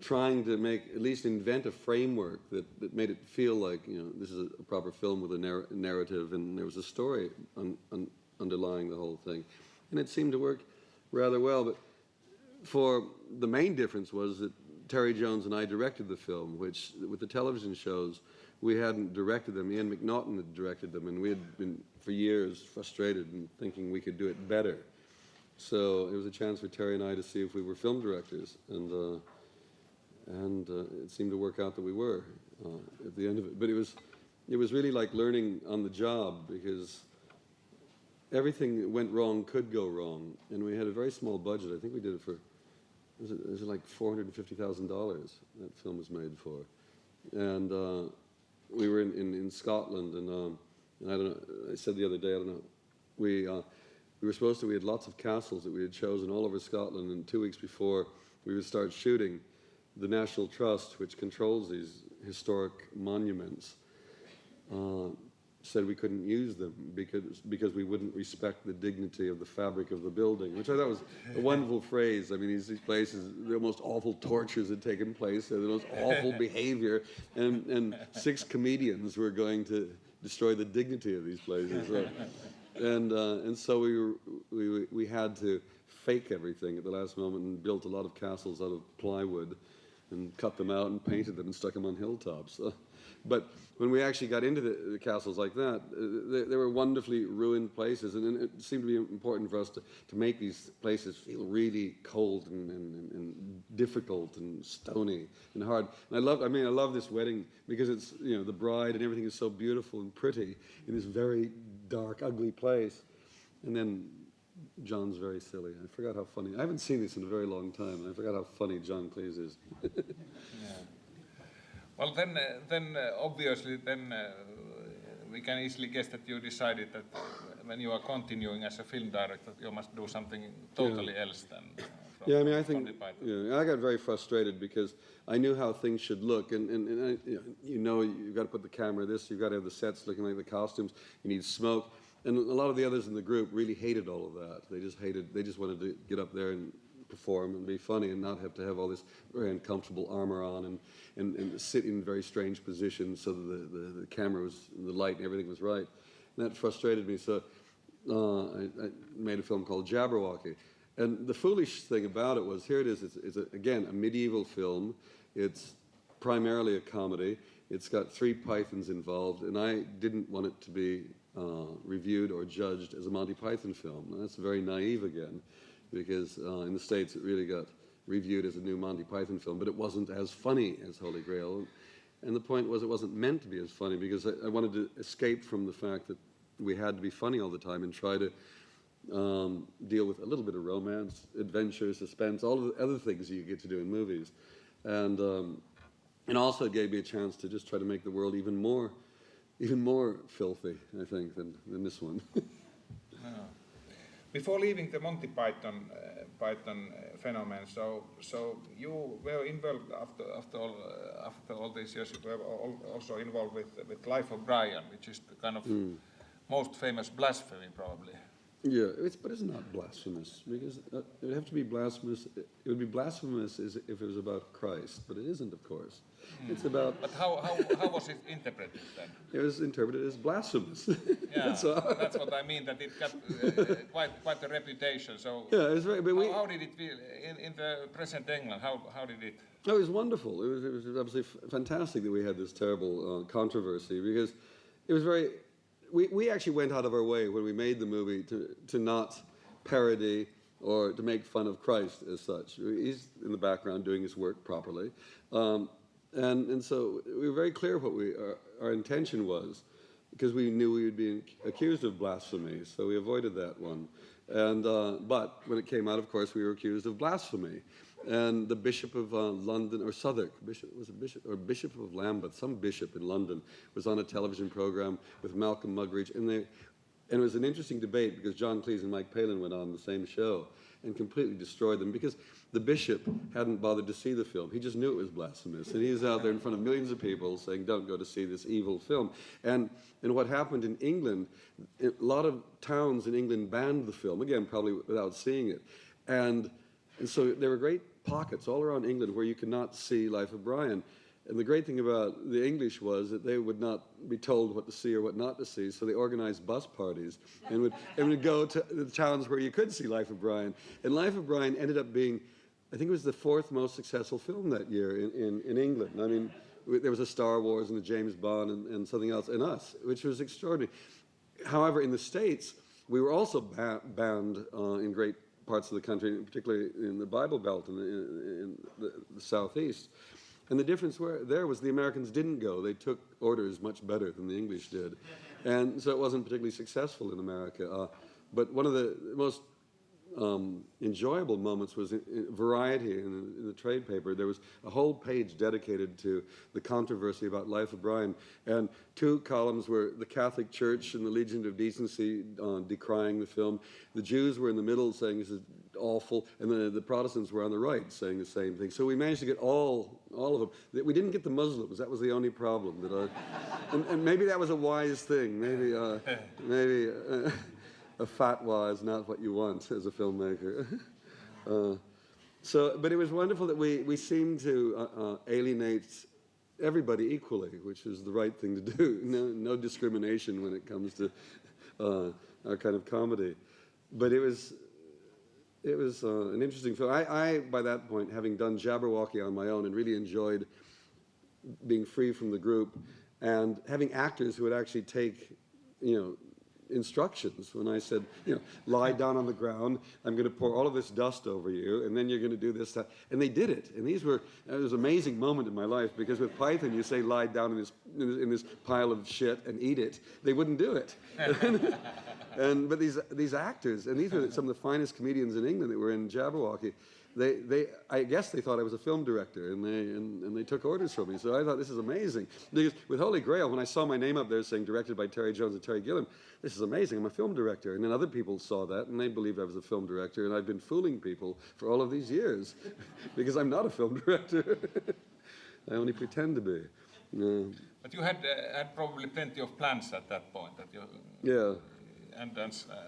trying to at least invent a framework that made it feel like, this is a proper film with a narrative, and there was a story underlying the whole thing. And it seemed to work rather well, but the main difference was that Terry Jones and I directed the film, which, with the television shows, we hadn't directed them. Ian McNaughton had directed them, and we had been, for years, frustrated and thinking we could do it better. So it was a chance for Terry and I to see if we were film directors, and it seemed to work out that we were at the end of it. But it was really like learning on the job, because everything that went wrong could go wrong, and we had a very small budget. I think we did it for, was it like $450,000 that film was made for. And we were in Scotland, and I don't know, I said the other day, I don't know, we had lots of castles that we had chosen all over Scotland, and 2 weeks before we would start shooting, the National Trust, which controls these historic monuments, said we couldn't use them because we wouldn't respect the dignity of the fabric of the building, which I thought was a wonderful phrase. I mean, these places, the most awful tortures had taken place, the most awful behavior, and 6 comedians were going to destroy the dignity of these places. And so we we had to fake everything at the last moment and built a lot of castles out of plywood and cut them out and painted them and stuck them on hilltops. But when we actually got into the castles like that, they were wonderfully ruined places, and it seemed to be important for us to make these places feel really cold and difficult and stony and hard. And I love this wedding because it's, you know, the bride and everything is so beautiful and pretty in this very dark, ugly place. And then John's very silly. I forgot how funny. I haven't seen this in a very long time, and I forgot how funny John Cleese is. Yeah. Well, then obviously, we can easily guess that you decided that when you are continuing as a film director, you must do something totally else than. Yeah, I mean, I think I got very frustrated because I knew how things should look, and you've got to put the camera this, you've got to have the sets looking like the costumes, you need smoke, and a lot of the others in the group really hated all of that. They just wanted to get up there and perform and be funny and not have to have all this very uncomfortable armor on and sit in very strange positions so that the camera was, the light and everything was right. And that frustrated me, so I made a film called Jabberwocky. And the foolish thing about it was, here it is, it's again, a medieval film. It's primarily a comedy. It's got 3 pythons involved, and I didn't want it to be reviewed or judged as a Monty Python film. And that's very naive again, because in the States it really got reviewed as a new Monty Python film, but it wasn't as funny as Holy Grail. And the point was, it wasn't meant to be as funny, because I wanted to escape from the fact that we had to be funny all the time and try to deal with a little bit of romance, adventure, suspense, all of the other things you get to do in movies. And also it gave me a chance to just try to make the world even more filthy, I think, than this one. Before leaving the Monty Python phenomenon, so you were involved after all these years. You were also involved with Life of Brian, which is the kind of most famous blasphemy, probably. Yeah, but it's not blasphemous, because it would have to be blasphemous. It would be blasphemous if it was about Christ, but it isn't, of course. It's about. But how was it interpreted then? It was interpreted as blasphemous. Yeah, that's what I mean. That it got quite a reputation. So yeah, it was very. But how did it feel in the present England? How did it? Oh, it was wonderful. It was absolutely fantastic that we had this terrible controversy, because it was very. We actually went out of our way when we made the movie to not parody or to make fun of Christ as such. He's in the background doing his work properly. And so we were very clear what our intention was, because we knew we would be accused of blasphemy, so we avoided that one. And but when it came out, of course, we were accused of blasphemy. And the Bishop of London, or Southwark, Bishop of Lambeth, some bishop in London, was on a television program with Malcolm Muggeridge, and it was an interesting debate, because John Cleese and Mike Palin went on the same show and completely destroyed them, because the bishop hadn't bothered to see the film. He just knew it was blasphemous, and he was out there in front of millions of people saying, don't go to see this evil film. And what happened in England, a lot of towns in England banned the film, again, probably without seeing it. And so there were great pockets all around England where you could not see Life of Brian. And the great thing about the English was that they would not be told what to see or what not to see, so they organized bus parties and would go to the towns where you could see Life of Brian. And Life of Brian ended up being, I think it was the 4th most successful film that year in England. I mean, there was a Star Wars and a James Bond and something else, and us, which was extraordinary. However, in the States, we were also banned in great parts of the country, particularly in the Bible Belt in the southeast. And the difference there was the Americans didn't go. They took orders much better than the English did. And so it wasn't particularly successful in America. But one of the most enjoyable moments was in Variety, in the trade paper. There was a whole page dedicated to the controversy about Life of Brian, and 2 columns were the Catholic Church and the Legion of Decency decrying the film. The Jews were in the middle saying this is awful, and the Protestants were on the right saying the same thing. So we managed to get all of them. We didn't get the Muslims. That was the only problem. And maybe that was a wise thing. Maybe a fatwa is not what you want as a filmmaker. But it was wonderful that we seemed to alienate everybody equally, which is the right thing to do. No discrimination when it comes to our kind of comedy. but it was an interesting film. I, by that point, having done Jabberwocky on my own and really enjoyed being free from the group and having actors who would actually take, instructions when I said, lie down on the ground, I'm going to pour all of this dust over you, and then you're going to do this, that. And they did it. And it was an amazing moment in my life, because with Python, you say, lie down in this pile of shit and eat it. They wouldn't do it. But these actors, and these were some of the finest comedians in England that were in Jabberwocky, I guess they thought I was a film director, and they took orders from me. So I thought, this is amazing. Because with Holy Grail, when I saw my name up there saying directed by Terry Jones and Terry Gilliam, this is amazing, I'm a film director. And then other people saw that, and they believed I was a film director, and I've been fooling people for all of these years, because I'm not a film director. I only pretend to be. But you had probably plenty of plans at that point. Yeah. And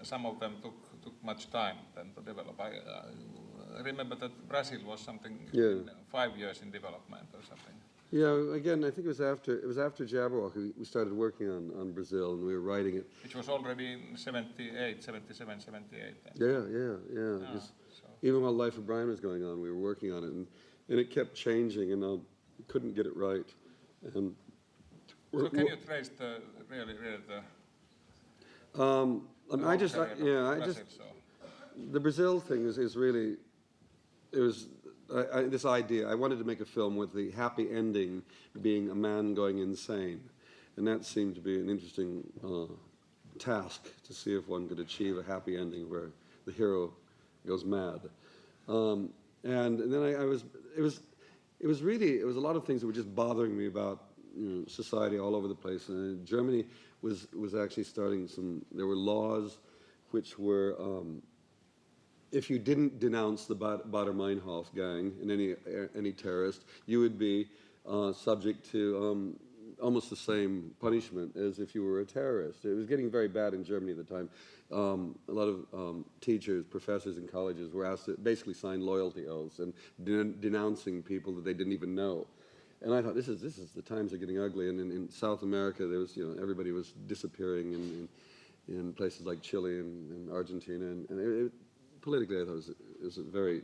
some of them took much time then to develop. I remember that Brazil was something 5 years in development or something. Yeah, again, I think it was after Jabberwocky we started working on Brazil, and we were writing it. Which was already in 78, 77, 78 then. Yeah. Even while Life of Brian was going on, we were working on it, and it kept changing, and I couldn't get it right. And so can you trace the really the Brazil thing is really, it was this idea. I wanted to make a film with the happy ending being a man going insane, and that seemed to be an interesting task, to see if one could achieve a happy ending where the hero goes mad. And then it was a lot of things that were just bothering me about society all over the place. And Germany was actually starting there were laws which were, if you didn't denounce the Baader Meinhof gang and any terrorist, you would be subject to almost the same punishment as if you were a terrorist. It was getting very bad in Germany at the time. A lot of teachers, professors in colleges were asked to basically sign loyalty oaths and denouncing people that they didn't even know. And I thought, this is the times are getting ugly. And in South America, there was, everybody was disappearing in places like Chile and Argentina. And politically, I thought it was a very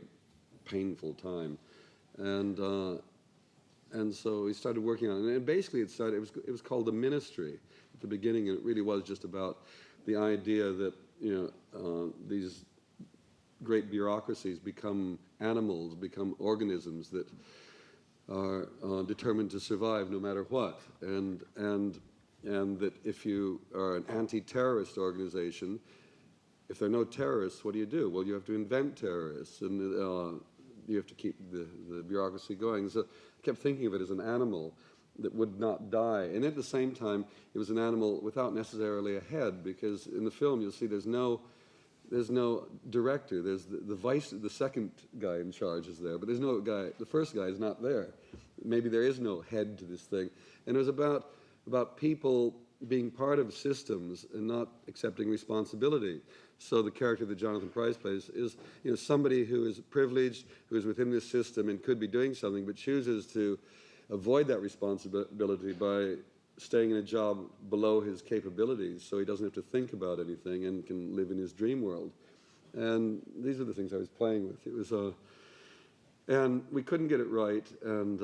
painful time. And so we started working on it. And basically, it was called The Ministry at the beginning, and it really was just about the idea that these great bureaucracies become animals, become organisms that are determined to survive no matter what, and that if you are an anti-terrorist organization, if there are no terrorists, what do? Well, you have to invent terrorists, and you have to keep the bureaucracy going. So I kept thinking of it as an animal that would not die, and at the same time, it was an animal without necessarily a head, because in the film you'll see there's no director. There's the second guy in charge is there, but there's no guy. The first guy is not there. Maybe there is no head to this thing. And it was about people being part of systems and not accepting responsibility. So the character that Jonathan Pryce plays is somebody who is privileged, who is within this system and could be doing something, but chooses to avoid that responsibility by staying in a job below his capabilities, so he doesn't have to think about anything and can live in his dream world. And these are the things I was playing with. It was and we couldn't get it right. And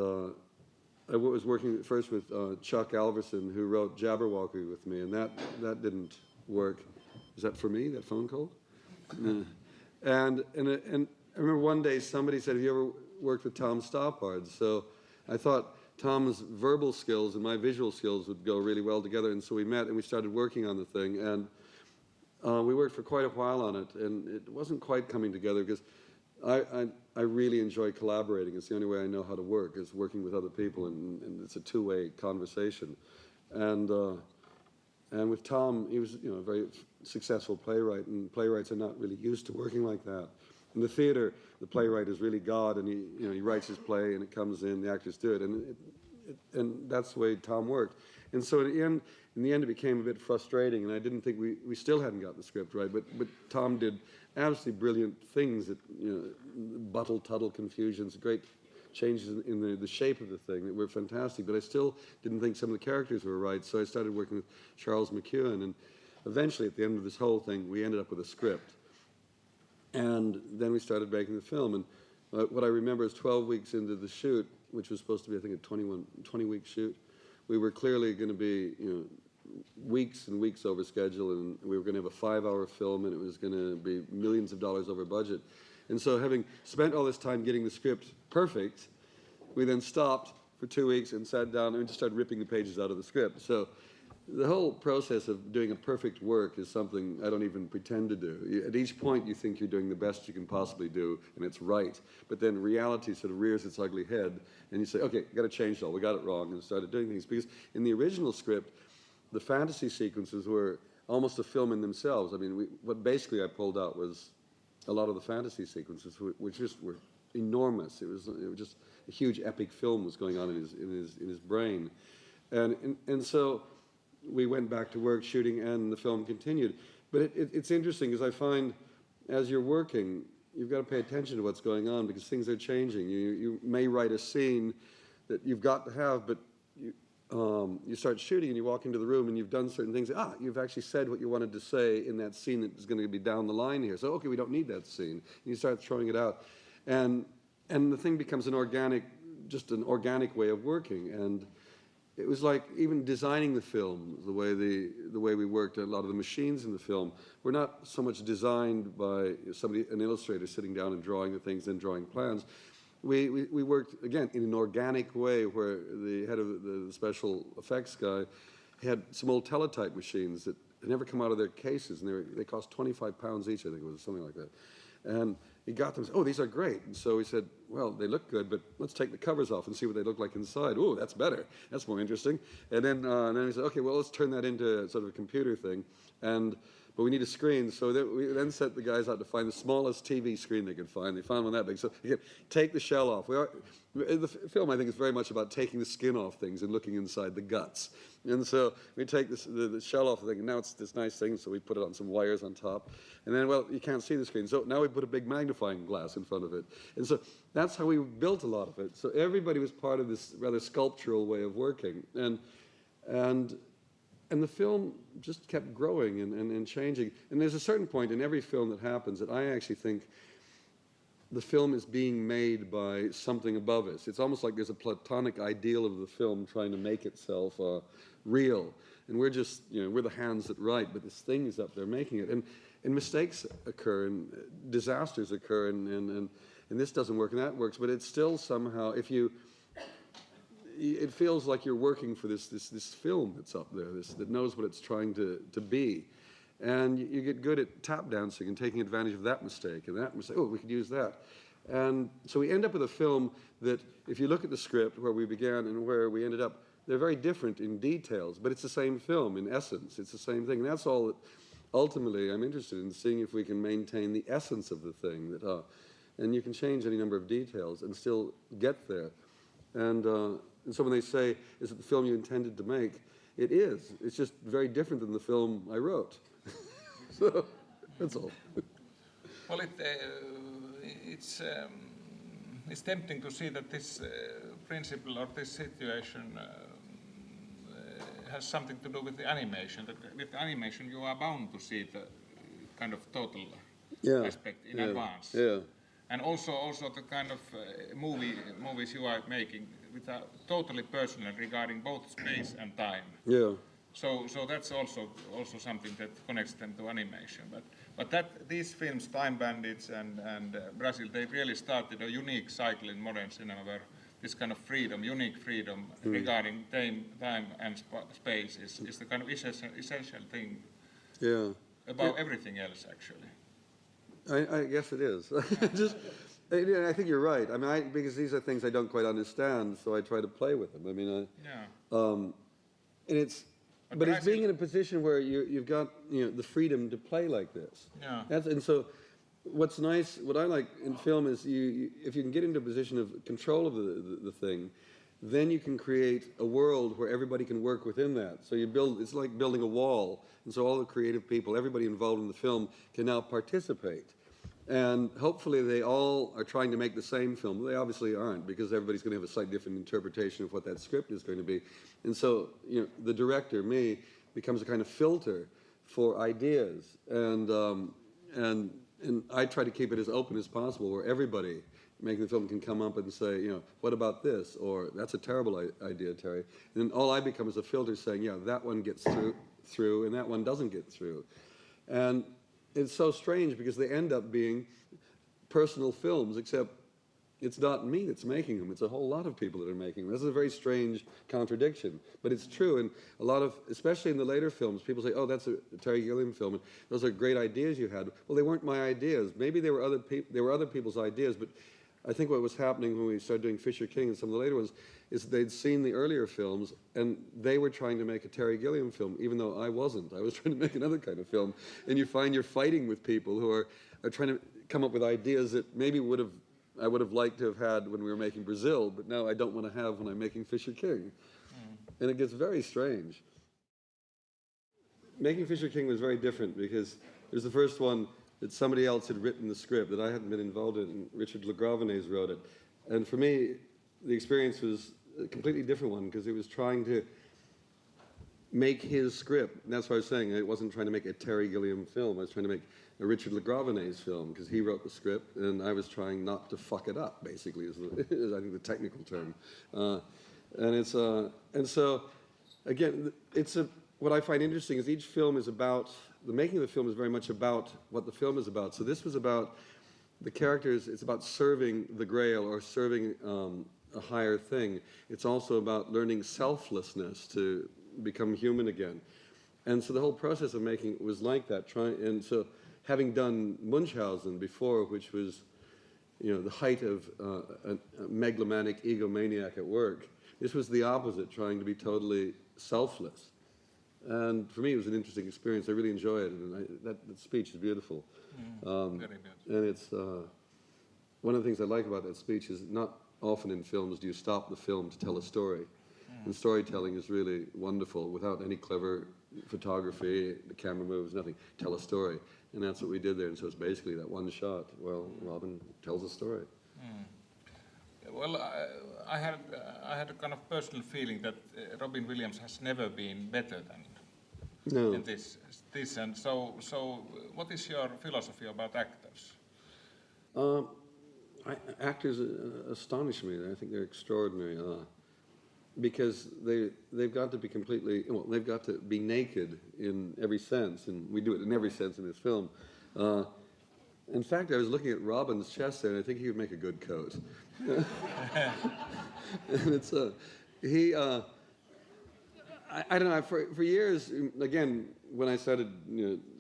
I was working first with Chuck Alverson, who wrote Jabberwocky with me, and that didn't work. Is that for me? That phone call? And I remember one day somebody said, "Have you ever worked with Tom Stoppard?" So I thought Tom's verbal skills and my visual skills would go really well together, and so we met and we started working on the thing, and we worked for quite a while on it, and it wasn't quite coming together because I really enjoy collaborating. It's the only way I know how to work, is working with other people, and it's a two-way conversation. And with Tom, he was a very successful playwright, and playwrights are not really used to working like that. In the theater, the playwright is really God, and he writes his play, and it comes in, the actors do it, and that's the way Tom worked. And so in the end, it became a bit frustrating, and I didn't think we still hadn't got the script right, but Tom did absolutely brilliant things that, buttle-tuttle confusions, great changes in the shape of the thing that were fantastic, but I still didn't think some of the characters were right, so I started working with Charles McEwan, and eventually, at the end of this whole thing, we ended up with a script. And then we started making the film. And what I remember is 12 weeks into the shoot, which was supposed to be, I think, a 20-week shoot, we were clearly going to be, weeks and weeks over schedule, and we were going to have a 5-hour film, and it was going to be millions of dollars over budget. And so having spent all this time getting the script perfect, we then stopped for 2 weeks and sat down and just started ripping the pages out of the script. So the whole process of doing a perfect work is something I don't even pretend to do. At each point you think you're doing the best you can possibly do, and it's right. But then reality sort of rears its ugly head, and you say, okay, got to change it all. We got it wrong, and started doing things. Because in the original script, the fantasy sequences were almost a film in themselves. I mean, what basically I pulled out was a lot of the fantasy sequences, which just were enormous. It was just a huge epic film was going on in his brain, and so we went back to work shooting, and the film continued. But it's interesting, because I find as you're working, you've got to pay attention to what's going on, because things are changing. You may write a scene that you've got to have, but you start shooting and you walk into the room and you've done certain things. You've actually said what you wanted to say in that scene that is going to be down the line here. So, okay, we don't need that scene. And you start throwing it out. And the thing becomes just an organic way of working. And it was like even designing the film, the way we worked, a lot of the machines in the film were not so much designed by an illustrator sitting down and drawing the things and drawing plans. We worked, again, in an organic way, where the head of the special effects guy had some old teletype machines that had never come out of their cases, and they cost 25 pounds each, I think it was, something like that. And he got them and said, oh, these are great. And so he said, well, they look good, but let's take the covers off and see what they look like inside. Oh, that's better. That's more interesting. And then he said, okay, well, let's turn that into sort of a computer thing. But we need a screen, so we then sent the guys out to find the smallest TV screen they could find. They found one that big. So again, take the shell off. The film, I think, is very much about taking the skin off things and looking inside the guts. And so we take the shell off the thing, and now it's this nice thing, so we put it on some wires on top. And then, well, you can't see the screen, so now we put a big magnifying glass in front of it. And so that's how we built a lot of it. So everybody was part of this rather sculptural way of working. And the film just kept growing and changing. And there's a certain point in every film that happens that I actually think the film is being made by something above us. It's almost like there's a platonic ideal of the film trying to make itself real. And we're just, we're the hands that write, but this thing is up there making it. And mistakes occur, and disasters occur, and this doesn't work, and that works, but it's still somehow, it feels like you're working for this film that's up there, that knows what it's trying to be. And you get good at tap dancing and taking advantage of that mistake and that mistake. Oh, we could use that. And so we end up with a film that, if you look at the script, where we began and where we ended up, they're very different in details, but it's the same film in essence. It's the same thing. And that's all that ultimately I'm interested in, seeing if we can maintain the essence of the thing. And you can change any number of details and still get there. And so when they say, is it the film you intended to make? It is. It's just very different than the film I wrote. So that's all. Well, it's tempting to see that this principle or this situation has something to do with the animation. That with animation, you are bound to see the kind of total aspect in advance. Yeah. And also the kind of movies you are making, which are totally personal regarding both space and time. Yeah. So that's also something that connects them to animation. But these films, Time Bandits and Brazil, they really started a unique cycle in modern cinema, where this kind of unique freedom regarding time and space is the kind of essential thing about everything else, actually. I guess it is. I think you're right. I mean, because these are things I don't quite understand, so I try to play with them. I mean, and it's being in a position where you've got the freedom to play like this. Yeah. And so, what's nice, what I like in film is if you can get into a position of control of the thing, then you can create a world where everybody can work within that. So it's like building a wall, and so all the creative people, everybody involved in the film, can now participate. And hopefully they all are trying to make the same film. They obviously aren't, because everybody's going to have a slightly different interpretation of what that script is going to be. And so, the director, me, becomes a kind of filter for ideas. And and I try to keep it as open as possible, where everybody making the film can come up and say, what about this? Or that's a terrible idea, Terry. And then all I become is a filter saying, yeah, that one gets through, and that one doesn't get through. And it's so strange because they end up being personal films, except it's not me that's making them. It's a whole lot of people that are making them. This is a very strange contradiction, but it's true. And a lot of, especially in the later films, people say, oh, that's a Terry Gilliam film, and those are great ideas you had. Well, they weren't my ideas. Maybe they were other people's ideas, but I think what was happening when we started doing Fisher King and some of the later ones is they'd seen the earlier films, and they were trying to make a Terry Gilliam film, even though I wasn't. I was trying to make another kind of film. And you find you're fighting with people who are trying to come up with ideas that maybe I would have liked to have had when we were making Brazil, but now I don't want to have when I'm making Fisher King. And it gets very strange. Making Fisher King was very different because it was the first one that somebody else had written the script that I hadn't been involved in, and Richard LeGravenese wrote it. And for me, the experience was a completely different one because it was trying to make his script. And that's what I was saying. I wasn't trying to make a Terry Gilliam film. I was trying to make a Richard LeGravenese film because he wrote the script, and I was trying not to fuck it up, basically, is I think the technical term. And so, again, what I find interesting is each film is about, the making of the film is very much about what the film is about. So this was about the characters, it's about serving the grail or serving a higher thing. It's also about learning selflessness to become human again. And so the whole process of making it was like that. And so having done Munchausen before, which was the height of a megalomaniac egomaniac at work, this was the opposite, trying to be totally selfless. And for me, it was an interesting experience. I really enjoy it, and that speech is beautiful. Very beautiful. And it's one of the things I like about that speech is not often in films do you stop the film to tell a story. And storytelling is really wonderful without any clever photography, the camera moves, nothing. Tell a story. And that's what we did there. And so it's basically that one shot. Well, Robin tells a story. Well, I had a kind of personal feeling that Robin Williams has never been better than this. And so what is your philosophy about actors? Actors astonish me. I think they're extraordinary because they've got to be completely, they've got to be naked in every sense, and we do it in every sense in this film. In fact, I was looking at Robin's chest there, and I think he would make a good coat. And it's I don't know, for years, again, when I started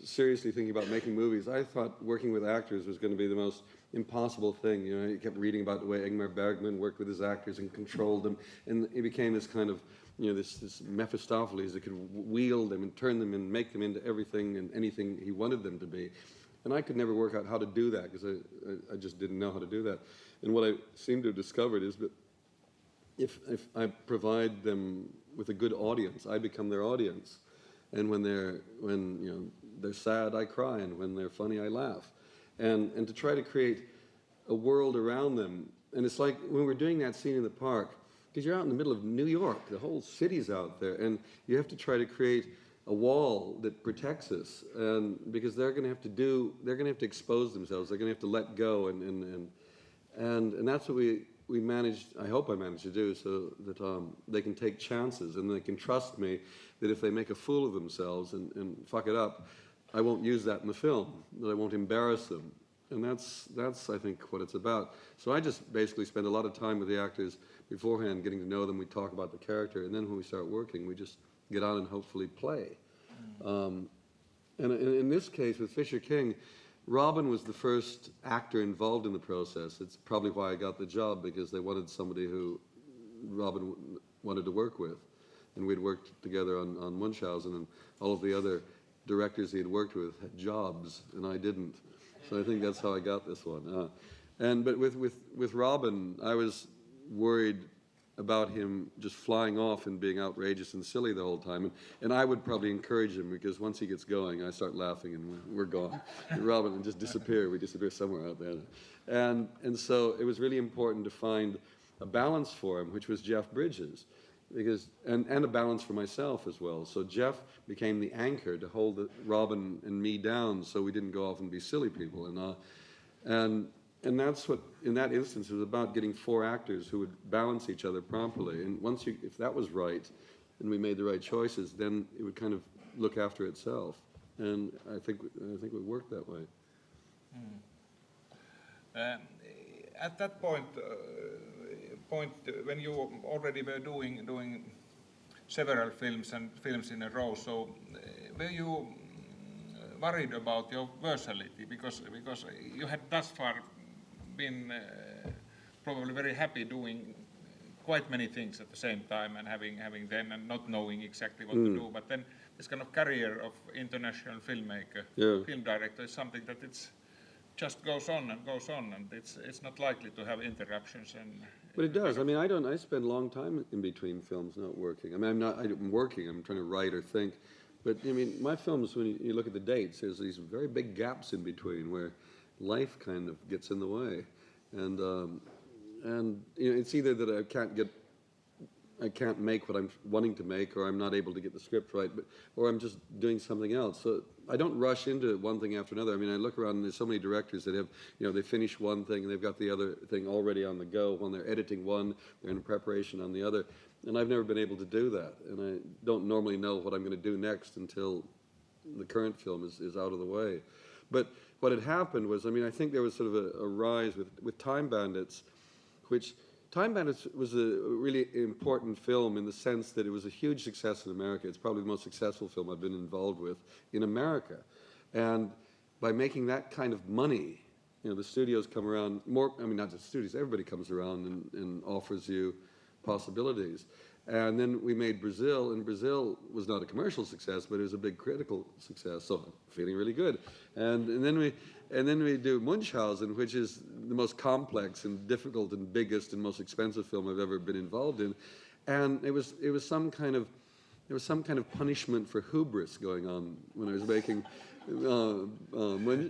seriously thinking about making movies, I thought working with actors was going to be the most impossible thing. You kept reading about the way Ingmar Bergman worked with his actors and controlled them, and he became this kind of, this Mephistopheles that could wield them and turn them and make them into everything and anything he wanted them to be. And I could never work out how to do that because I just didn't know how to do that. And what I seem to have discovered is that if I provide them with a good audience, I become their audience. And when they're sad, I cry, and when they're funny, I laugh. And to try to create a world around them. And it's like when we're doing that scene in the park, because you're out in the middle of New York, the whole city's out there, and you have to try to create a wall that protects us, and because they're going to have to expose themselves, they're going to have to let go, and that's what we managed. I hope I managed to do so that they can take chances and they can trust me that if they make a fool of themselves and fuck it up, I won't use that in the film, that I won't embarrass them. And that's I think what it's about. So I just basically spend a lot of time with the actors beforehand, getting to know them. We talk about the character, and then when we start working, we just get on and hopefully play. And in this case, with Fisher King, Robin was the first actor involved in the process. It's probably why I got the job, because they wanted somebody who Robin wanted to work with. And we'd worked together on Munchausen, and all of the other directors he had worked with had jobs, and I didn't. So I think that's how I got this one. But with Robin, I was worried about him just flying off and being outrageous and silly the whole time. And I would probably encourage him, because once he gets going, I start laughing and we're gone. And Robin would just disappear. We disappear somewhere out there. And so it was really important to find a balance for him, which was Jeff Bridges. because and a balance for myself as well. So Jeff became the anchor to hold Robin and me down, so we didn't go off and be silly people. And that's what, in that instance, it was about getting 4 actors who would balance each other properly. And once if that was right, and we made the right choices, then it would kind of look after itself. And I think it worked that way. At that point, when you already were doing several films in a row, so were you worried about your versatility, because you had thus far been probably very happy doing quite many things at the same time and having then and not knowing exactly what to do, but then this kind of career of international filmmaker, film director, is something that it's just goes on, and it's not likely to have interruptions. But it does. I mean, I spend a long time in between films not working. I mean, I'm working. I'm trying to write or think. But I mean, my films, when you look at the dates, there's these very big gaps in between where life kind of gets in the way, and you know, it's either that I can't make what I'm wanting to make, or I'm not able to get the script right, or I'm just doing something else. So I don't rush into one thing after another. I mean, I look around and there's so many directors that have, you know, they finish one thing and they've got the other thing already on the go. When they're editing one, they're in preparation on the other. And I've never been able to do that. And I don't normally know what I'm going to do next until the current film is out of the way. But what had happened was, I mean, I think there was sort of a rise with Time Bandits, which Time Bandits was a really important film in the sense that it was a huge success in America. It's probably the most successful film I've been involved with in America. And by making that kind of money, you know, the studios come around more, I mean, not just studios, everybody comes around and offers you possibilities. And then we made Brazil, and Brazil was not a commercial success, but it was a big critical success, so I'm feeling really good. And then we do Munchausen, which is the most complex and difficult and biggest and most expensive film I've ever been involved in. And it was some kind of, there was some kind of punishment for hubris going on when I was making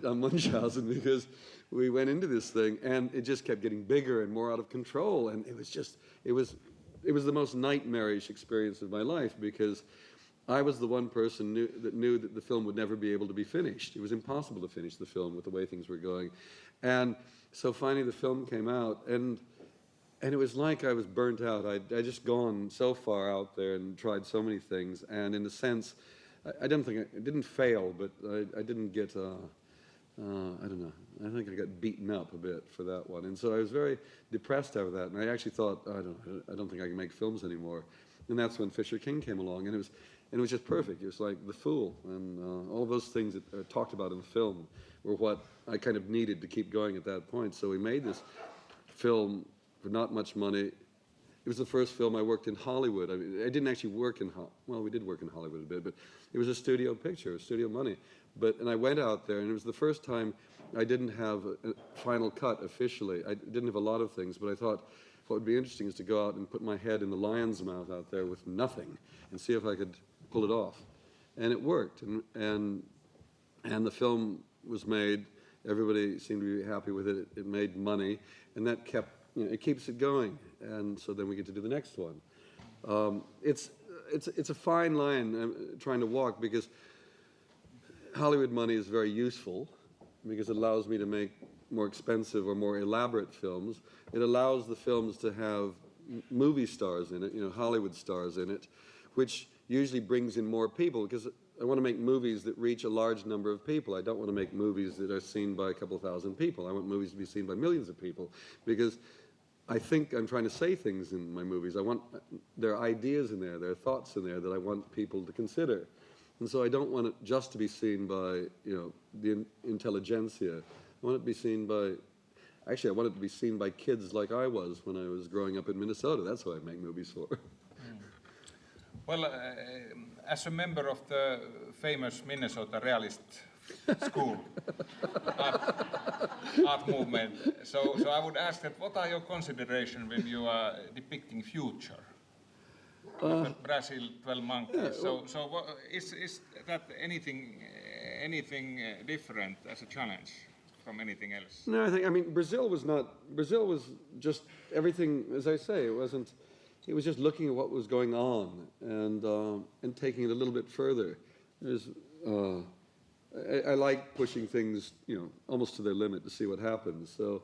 Munchausen, because we went into this thing and it just kept getting bigger and more out of control, and it was the most nightmarish experience of my life, because I was the one person that knew that the film would never be able to be finished. It was impossible to finish the film with the way things were going. And so finally the film came out, and it was like I was burnt out. I'd just gone so far out there and tried so many things, and in a sense, I didn't fail, but I didn't get, I don't know, I think I got beaten up a bit for that one. And so I was very depressed over that, and I actually thought, I don't think I can make films anymore. And that's when Fisher King came along, and it was just perfect. It was like The Fool, and all those things that are talked about in the film were what I kind of needed to keep going at that point. So we made this film for not much money. It was the first film I worked in Hollywood. I mean, I didn't actually work in well, we did work in Hollywood a bit, but it was a studio picture, studio money. And I went out there, and it was the first time I didn't have a final cut officially. I didn't have a lot of things, but I thought what would be interesting is to go out and put my head in the lion's mouth out there with nothing and see if I could pull it off. And it worked, and the film was made. Everybody seemed to be happy with it. It made money, and that kept, you know, it keeps it going. And so then we get to do the next one. It's a fine line I'm trying to walk, because Hollywood money is very useful because it allows me to make more expensive or more elaborate films. It allows the films to have movie stars in it, you know, Hollywood stars in it, which usually brings in more people, because I want to make movies that reach a large number of people. I don't want to make movies that are seen by a couple of thousand people. I want movies to be seen by millions of people, because I think I'm trying to say things in my movies. There are ideas in there, there are thoughts in there that I want people to consider. And so I don't want it just to be seen by, you know, the intelligentsia. I want it to be seen by, actually I want it to be seen by kids like I was when I was growing up in Minnesota. That's what I make movies for. Well, as a member of the famous Minnesota realist school, art movement, so I would ask that what are your considerations when you are depicting future? Brazil, 12 monkeys. So is that anything different as a challenge from anything else? No, I mean, Brazil was just everything, as I say, it it was just looking at what was going on and taking it a little bit further. There's, I like pushing things, almost to their limit to see what happens. So,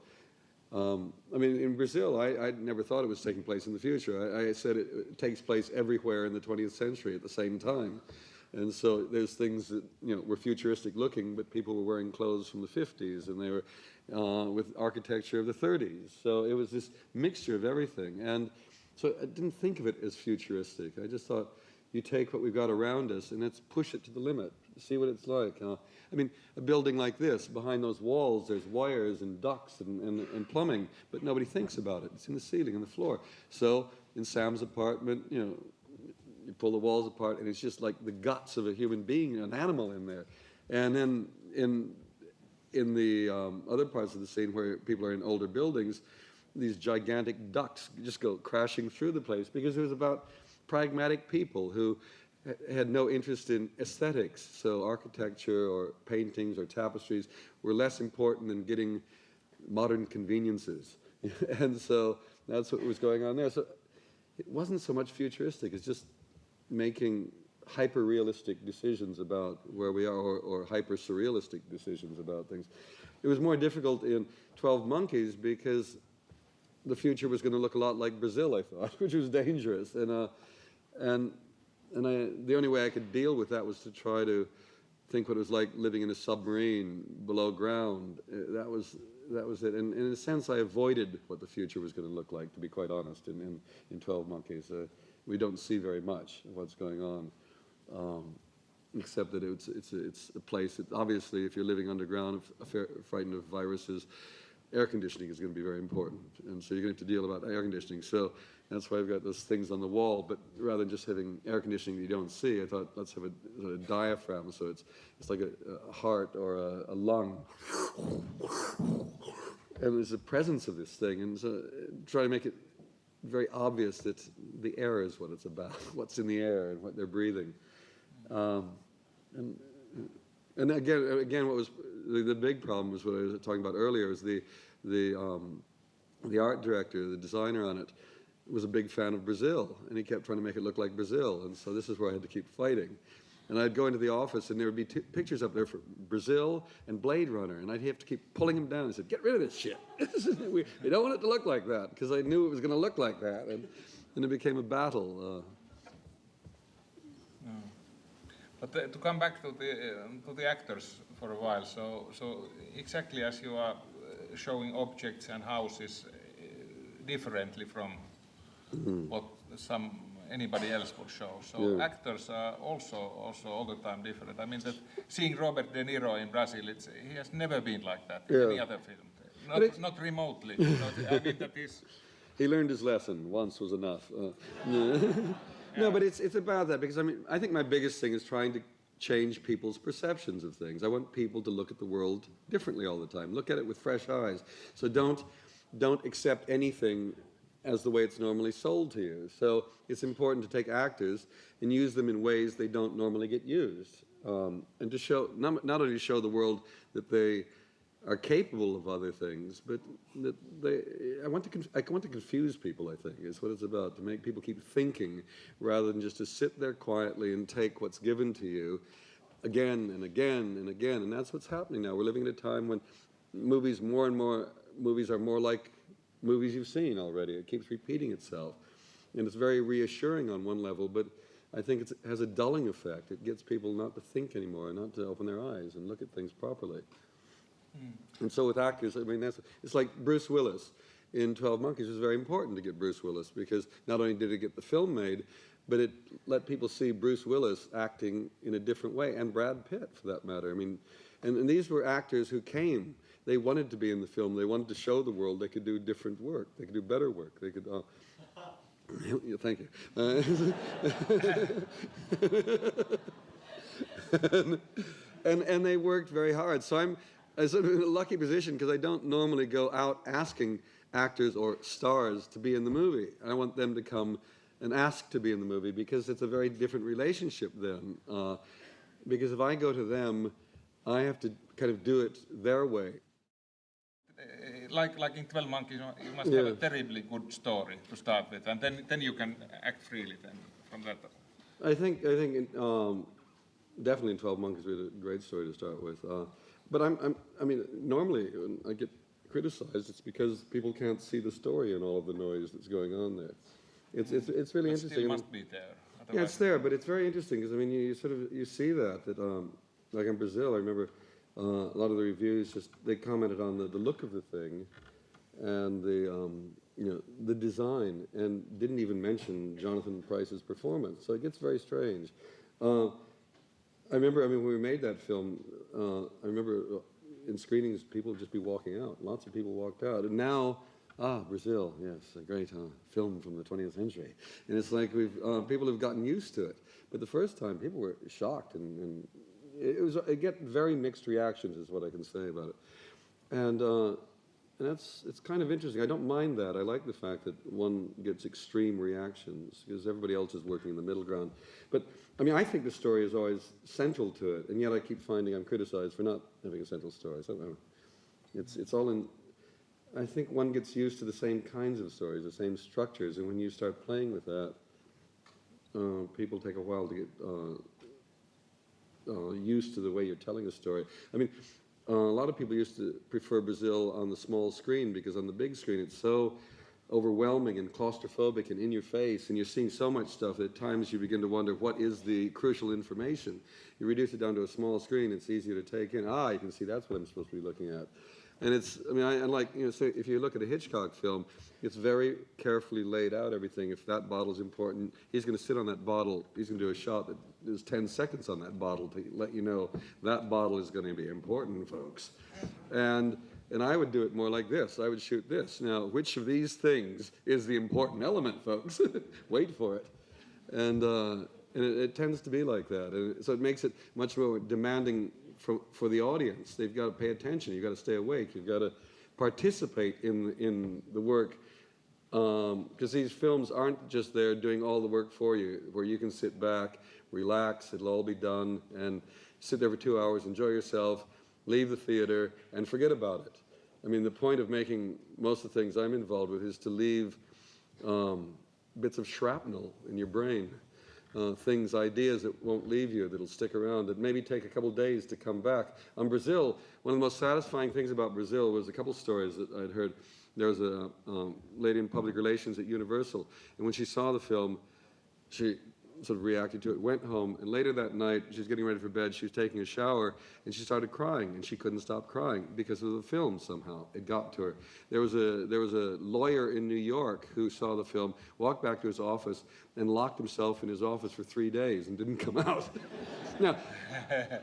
I mean, in Brazil, I never thought it was taking place in the future. I said it takes place everywhere in the 20th century at the same time. And so there's things that, were futuristic looking, but people were wearing clothes from the 50s, and they were with architecture of the 30s. So it was this mixture of everything. And so I didn't think of it as futuristic. I just thought, you take what we've got around us and let's push it to the limit, see what it's like. I mean, a building like this, behind those walls, there's wires and ducts and plumbing, but nobody thinks about it. It's in the ceiling and the floor. So in Sam's apartment, you pull the walls apart and it's just like the guts of a human being, an animal in there. And then in the other parts of the scene where people are in older buildings, these gigantic ducts just go crashing through the place because it was about pragmatic people who had no interest in aesthetics. So architecture or paintings or tapestries were less important than getting modern conveniences. And so that's what was going on there. So it wasn't so much futuristic, it's just making hyper-realistic decisions about where we are, or hyper-surrealistic decisions about things. It was more difficult in 12 Monkeys because the future was going to look a lot like Brazil, I thought, which was dangerous. And the only way I could deal with that was to try to think what it was like living in a submarine below ground. That was it. And in a sense, I avoided what the future was going to look like, to be quite honest, in 12 Monkeys. We don't see very much of what's going on, except that it's a place that, obviously, if you're living underground, frightened of viruses, air conditioning is going to be very important. And so you're going to have to deal about air conditioning. So that's why I've got those things on the wall. But rather than just having air conditioning that you don't see, I thought, let's have a diaphragm. So it's like a heart or a lung. And there's a presence of this thing. And so try to make it very obvious that the air is what it's about, what's in the air and what they're breathing. And again, what was the big problem was what I was talking about earlier, is the art director, the designer on it, was a big fan of Brazil, and he kept trying to make it look like Brazil, and so this is where I had to keep fighting. And I'd go into the office, and there would be pictures up there for Brazil and Blade Runner, and I'd have to keep pulling them down and said, get rid of this shit. We don't want it to look like that, because I knew it was going to look like that, and it became a battle. But to come back to the actors for a while, so exactly as you are showing objects and houses differently from what anybody else would show. So actors are also all the time different. I mean, that seeing Robert De Niro in Brazil, he has never been like that in any other film, not remotely. I mean, that is. He learned his lesson. Once was enough. No, but it's about that, because I think my biggest thing is trying to change people's perceptions of things. I want people to look at the world differently all the time. Look at it with fresh eyes. So don't accept anything as the way it's normally sold to you. So it's important to take actors and use them in ways they don't normally get used, and to show not only show the world that they are capable of other things, but that I want to confuse people, I think, is what it's about, to make people keep thinking rather than just to sit there quietly and take what's given to you again and again and again. And that's what's happening now. We're living at a time when more and more movies are more like movies you've seen already. It keeps repeating itself. And it's very reassuring on one level, but I think it has a dulling effect. It gets people not to think anymore, not to open their eyes and look at things properly. And so with actors, it's like Bruce Willis in 12 Monkeys. It was very important to get Bruce Willis, because not only did it get the film made, but it let people see Bruce Willis acting in a different way, and Brad Pitt, for that matter. And these were actors who came. They wanted to be in the film. They wanted to show the world they could do different work. They could do better work. They could. Thank you. And they worked very hard. So I'm sort of in a lucky position, because I don't normally go out asking actors or stars to be in the movie. I want them to come and ask to be in the movie, because it's a very different relationship then. Because if I go to them, I have to kind of do it their way. like in 12 Monkeys, you must have a terribly good story to start with, and then you can act freely then from that. I think definitely in 12 Monkeys we had a great story to start with. But I mean, normally when I get criticized, it's because people can't see the story and all of the noise that's going on there. It's really But interesting. still must be there. Yeah, it's there, but it's very interesting because I mean, you sort of see that like in Brazil, I remember a lot of the reviews they commented on the look of the thing and the design, and didn't even mention Jonathan Pryce's performance. So it gets very strange. I remember, when we made that film, I remember in screenings people would just be walking out. Lots of people walked out, and now. Brazil, yes, a great film from the 20th century. And it's like people have gotten used to it. But the first time, people were shocked, and it get very mixed reactions is what I can say about it. And it's kind of interesting. I don't mind that. I like the fact that one gets extreme reactions because everybody else is working in the middle ground. But, I think the story is always central to it, and yet I keep finding I'm criticized for not having a central story. So it's all in... I think one gets used to the same kinds of stories, the same structures, and when you start playing with that, people take a while to get used to the way you're telling a story. A lot of people used to prefer Brazil on the small screen because on the big screen it's so overwhelming and claustrophobic and in your face, and you're seeing so much stuff that at times you begin to wonder what is the crucial information. You reduce it down to a small screen, it's easier to take in. You can see that's what I'm supposed to be looking at. And it's, so if you look at a Hitchcock film, it's very carefully laid out, everything. If that bottle's important, he's going to sit on that bottle. He's going to do a shot that is 10 seconds on that bottle to let you know that bottle is going to be important, folks. And I would do it more like this. I would shoot this. Now, which of these things is the important element, folks? Wait for it. And it tends to be like that. And so it makes it much more demanding for the audience. They've got to pay attention. You've got to stay awake. You've got to participate in the work, because these films aren't just there doing all the work for you, where you can sit back, relax, it'll all be done, and sit there for 2 hours, enjoy yourself, leave the theater, and forget about it. The point of making most of the things I'm involved with is to leave bits of shrapnel in your brain. Ideas that won't leave you, that'll stick around, that maybe take a couple days to come back. On Brazil, one of the most satisfying things about Brazil was a couple stories that I'd heard. There was a lady in public relations at Universal, and when she saw the film, she sort of reacted to it, went home, and later that night, she was getting ready for bed, she was taking a shower, and she started crying, and she couldn't stop crying because of the film somehow. It got to her. There was a lawyer in New York who saw the film, walked back to his office, and locked himself in his office for 3 days and didn't come out. Now,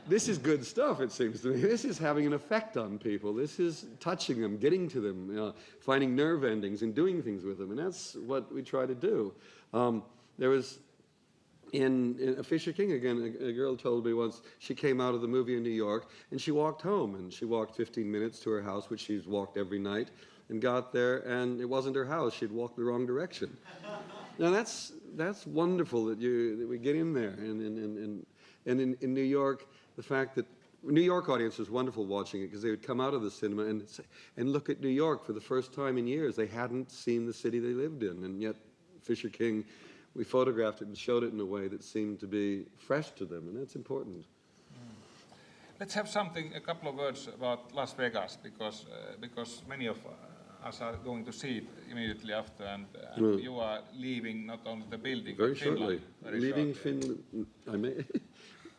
this is good stuff, it seems to me. This is having an effect on people. This is touching them, getting to them, finding nerve endings and doing things with them, and that's what we try to do. There was... In Fisher King, again, a girl told me once she came out of the movie in New York and she walked home, and she walked 15 minutes to her house, which she's walked every night, and got there and it wasn't her house. She'd walked the wrong direction. Now that's wonderful that we get in there, and in New York, the fact that New York audience was wonderful watching it because they would come out of the cinema and look at New York for the first time in years. They hadn't seen the city they lived in, and yet Fisher King. We photographed it and showed it in a way that seemed to be fresh to them, and that's important. Let's have a couple of words about Las Vegas, because many of us are going to see it immediately after, and you are leaving not only the building, very but shortly. Finland. Leaving Finland,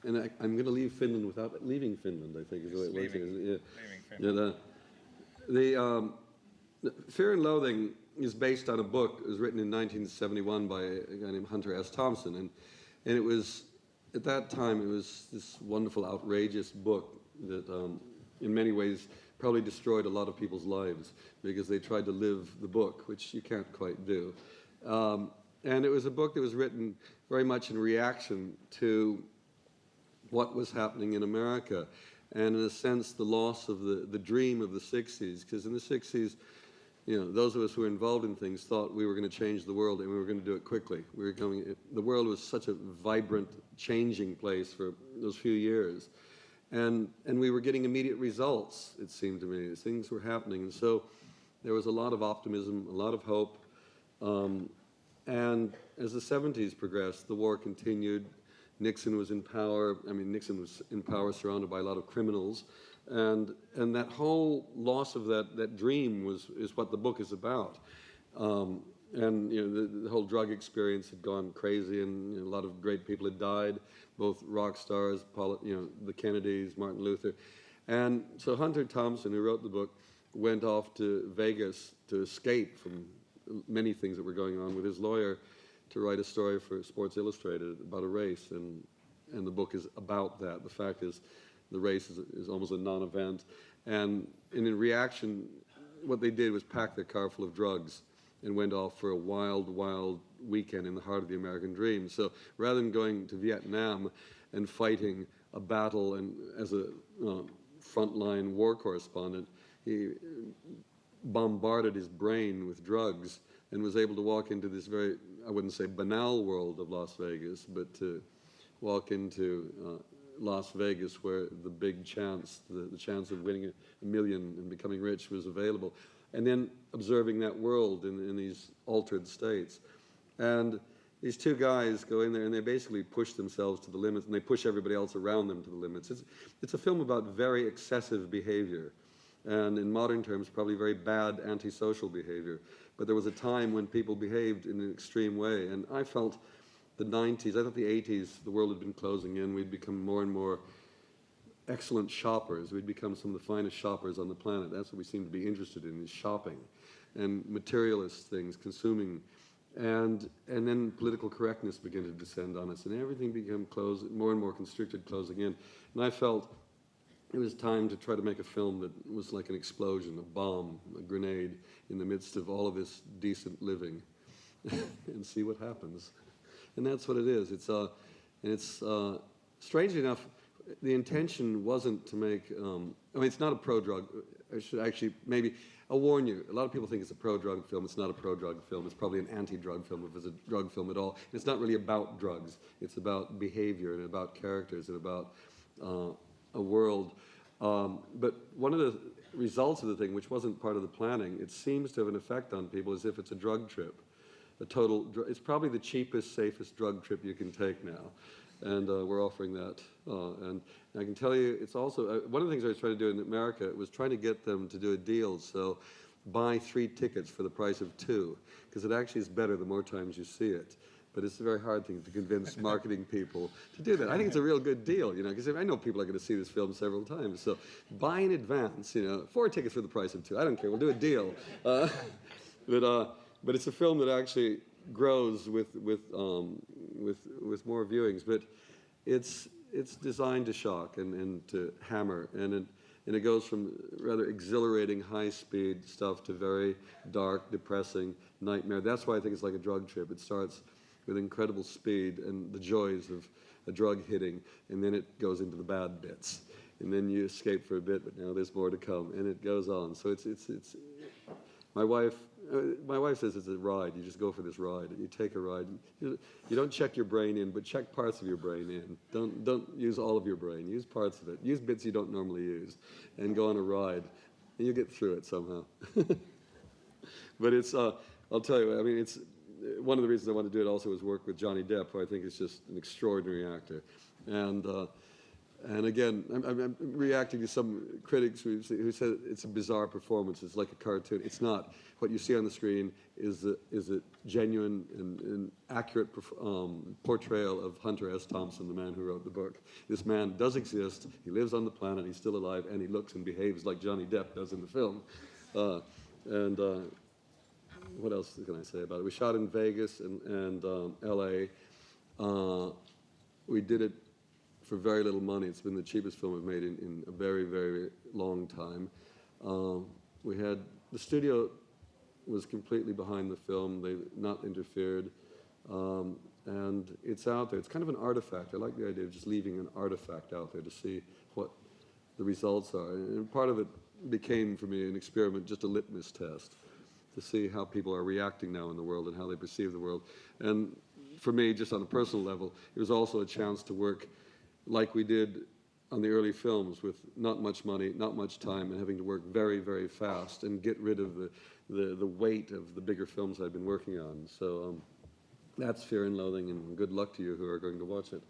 and I'm going to leave Finland without leaving Finland, I think is the way it works. Leaving Finland. The Fear and Loathing is based on a book. It was written in 1971 by a guy named Hunter S. Thompson, and it was, at that time, it was this wonderful, outrageous book that in many ways probably destroyed a lot of people's lives because they tried to live the book, which you can't quite do. And it was a book that was written very much in reaction to what was happening in America, and in a sense the loss of the dream of the 60s, because in the 60s, those of us who were involved in things thought we were going to change the world, and we were going to do it quickly. The world was such a vibrant, changing place for those few years. And we were getting immediate results, it seemed to me. Things were happening. And so there was a lot of optimism, a lot of hope. And as the 70s progressed, the war continued. Nixon was in power. I mean, Nixon was in power surrounded by a lot of criminals. And that whole loss of that dream is what the book is about. And you know, the whole drug experience had gone crazy, and you know, a lot of great people had died, both rock stars, you know, the Kennedys, Martin Luther. And so Hunter Thompson, who wrote the book, went off to Vegas to escape from many things that were going on with his lawyer, to write a story for Sports Illustrated about a race, and the book is about that. The fact is, the race is almost a non-event, and in reaction, what they did was pack their car full of drugs and went off for a wild, wild weekend in the heart of the American dream. So rather than going to Vietnam and fighting a battle and as a frontline war correspondent, he bombarded his brain with drugs and was able to walk into this very, I wouldn't say banal world of Las Vegas, but to walk into Las Vegas where the big chance, the chance of winning a million and becoming rich was available. And then observing that world in these altered states. And these two guys go in there and they basically push themselves to the limits, and they push everybody else around them to the limits. It's a film about very excessive behavior, and in modern terms, probably very bad antisocial behavior. But there was a time when people behaved in an extreme way, and I felt the 90s, I thought the 80s, the world had been closing in. We'd become more and more excellent shoppers. We'd become some of the finest shoppers on the planet. That's what we seem to be interested in, is shopping and materialist things, consuming. And then political correctness began to descend on us, and everything became closed, more and more constricted, closing in. And I felt it was time to try to make a film that was like an explosion, a bomb, a grenade in the midst of all of this decent living, and see what happens. And that's what it is. It's strangely enough, the intention wasn't to make, I mean, it's not a pro-drug. I should actually, maybe, I'll warn you, a lot of people think it's a pro-drug film. It's not a pro-drug film. It's probably an anti-drug film if it's a drug film at all. It's not really about drugs. It's about behavior and about characters and about a world. But one of the results of the thing, which wasn't part of the planning, it seems to have an effect on people as if it's a drug trip. It's probably the cheapest, safest drug trip you can take now. And we're offering that. And I can tell you, it's also, one of the things I was trying to do in America was trying to get them to do a deal. So buy 3 tickets for the price of 2, because it actually is better the more times you see it. But it's a very hard thing to convince marketing people to do that. I think it's a real good deal, you know, because I know people are going to see this film several times. So buy in advance, you know, 4 tickets for the price of 2. I don't care. We'll do a deal. But it's a film that actually grows with more viewings. But it's designed to shock and to hammer, and it goes from rather exhilarating high-speed stuff to very dark, depressing nightmare. That's why I think it's like a drug trip. It starts with incredible speed and the joys of a drug hitting, and then it goes into the bad bits, and then you escape for a bit, but now there's more to come, and it goes on. So it's my wife says it's a ride. You just go for this ride, and you take a ride. You don't check your brain in, but check parts of your brain in. Don't use all of your brain. Use parts of it. Use bits you don't normally use, and go on a ride, and you get through it somehow. But it's, I'll tell you, I mean, it's one of the reasons I want to do it also is work with Johnny Depp, who I think is just an extraordinary actor. And again, I'm reacting to some critics who said it's a bizarre performance. It's like a cartoon. It's not. What you see on the screen is a genuine and accurate portrayal of Hunter S. Thompson, the man who wrote the book. This man does exist. He lives on the planet. He's still alive, and he looks and behaves like Johnny Depp does in the film. What else can I say about it? We shot in Vegas and L.A. We did it for very little money. It's been the cheapest film we've made in a very, very long time. The studio was completely behind the film. They've not interfered. And it's out there. It's kind of an artifact. I like the idea of just leaving an artifact out there to see what the results are. And part of it became, for me, an experiment, just a litmus test to see how people are reacting now in the world and how they perceive the world. And for me, just on a personal level, it was also a chance to work like we did on the early films with not much money, not much time, and having to work very, very fast and get rid of the weight of the bigger films I'd been working on. So that's Fear and Loathing, and good luck to you who are going to watch it.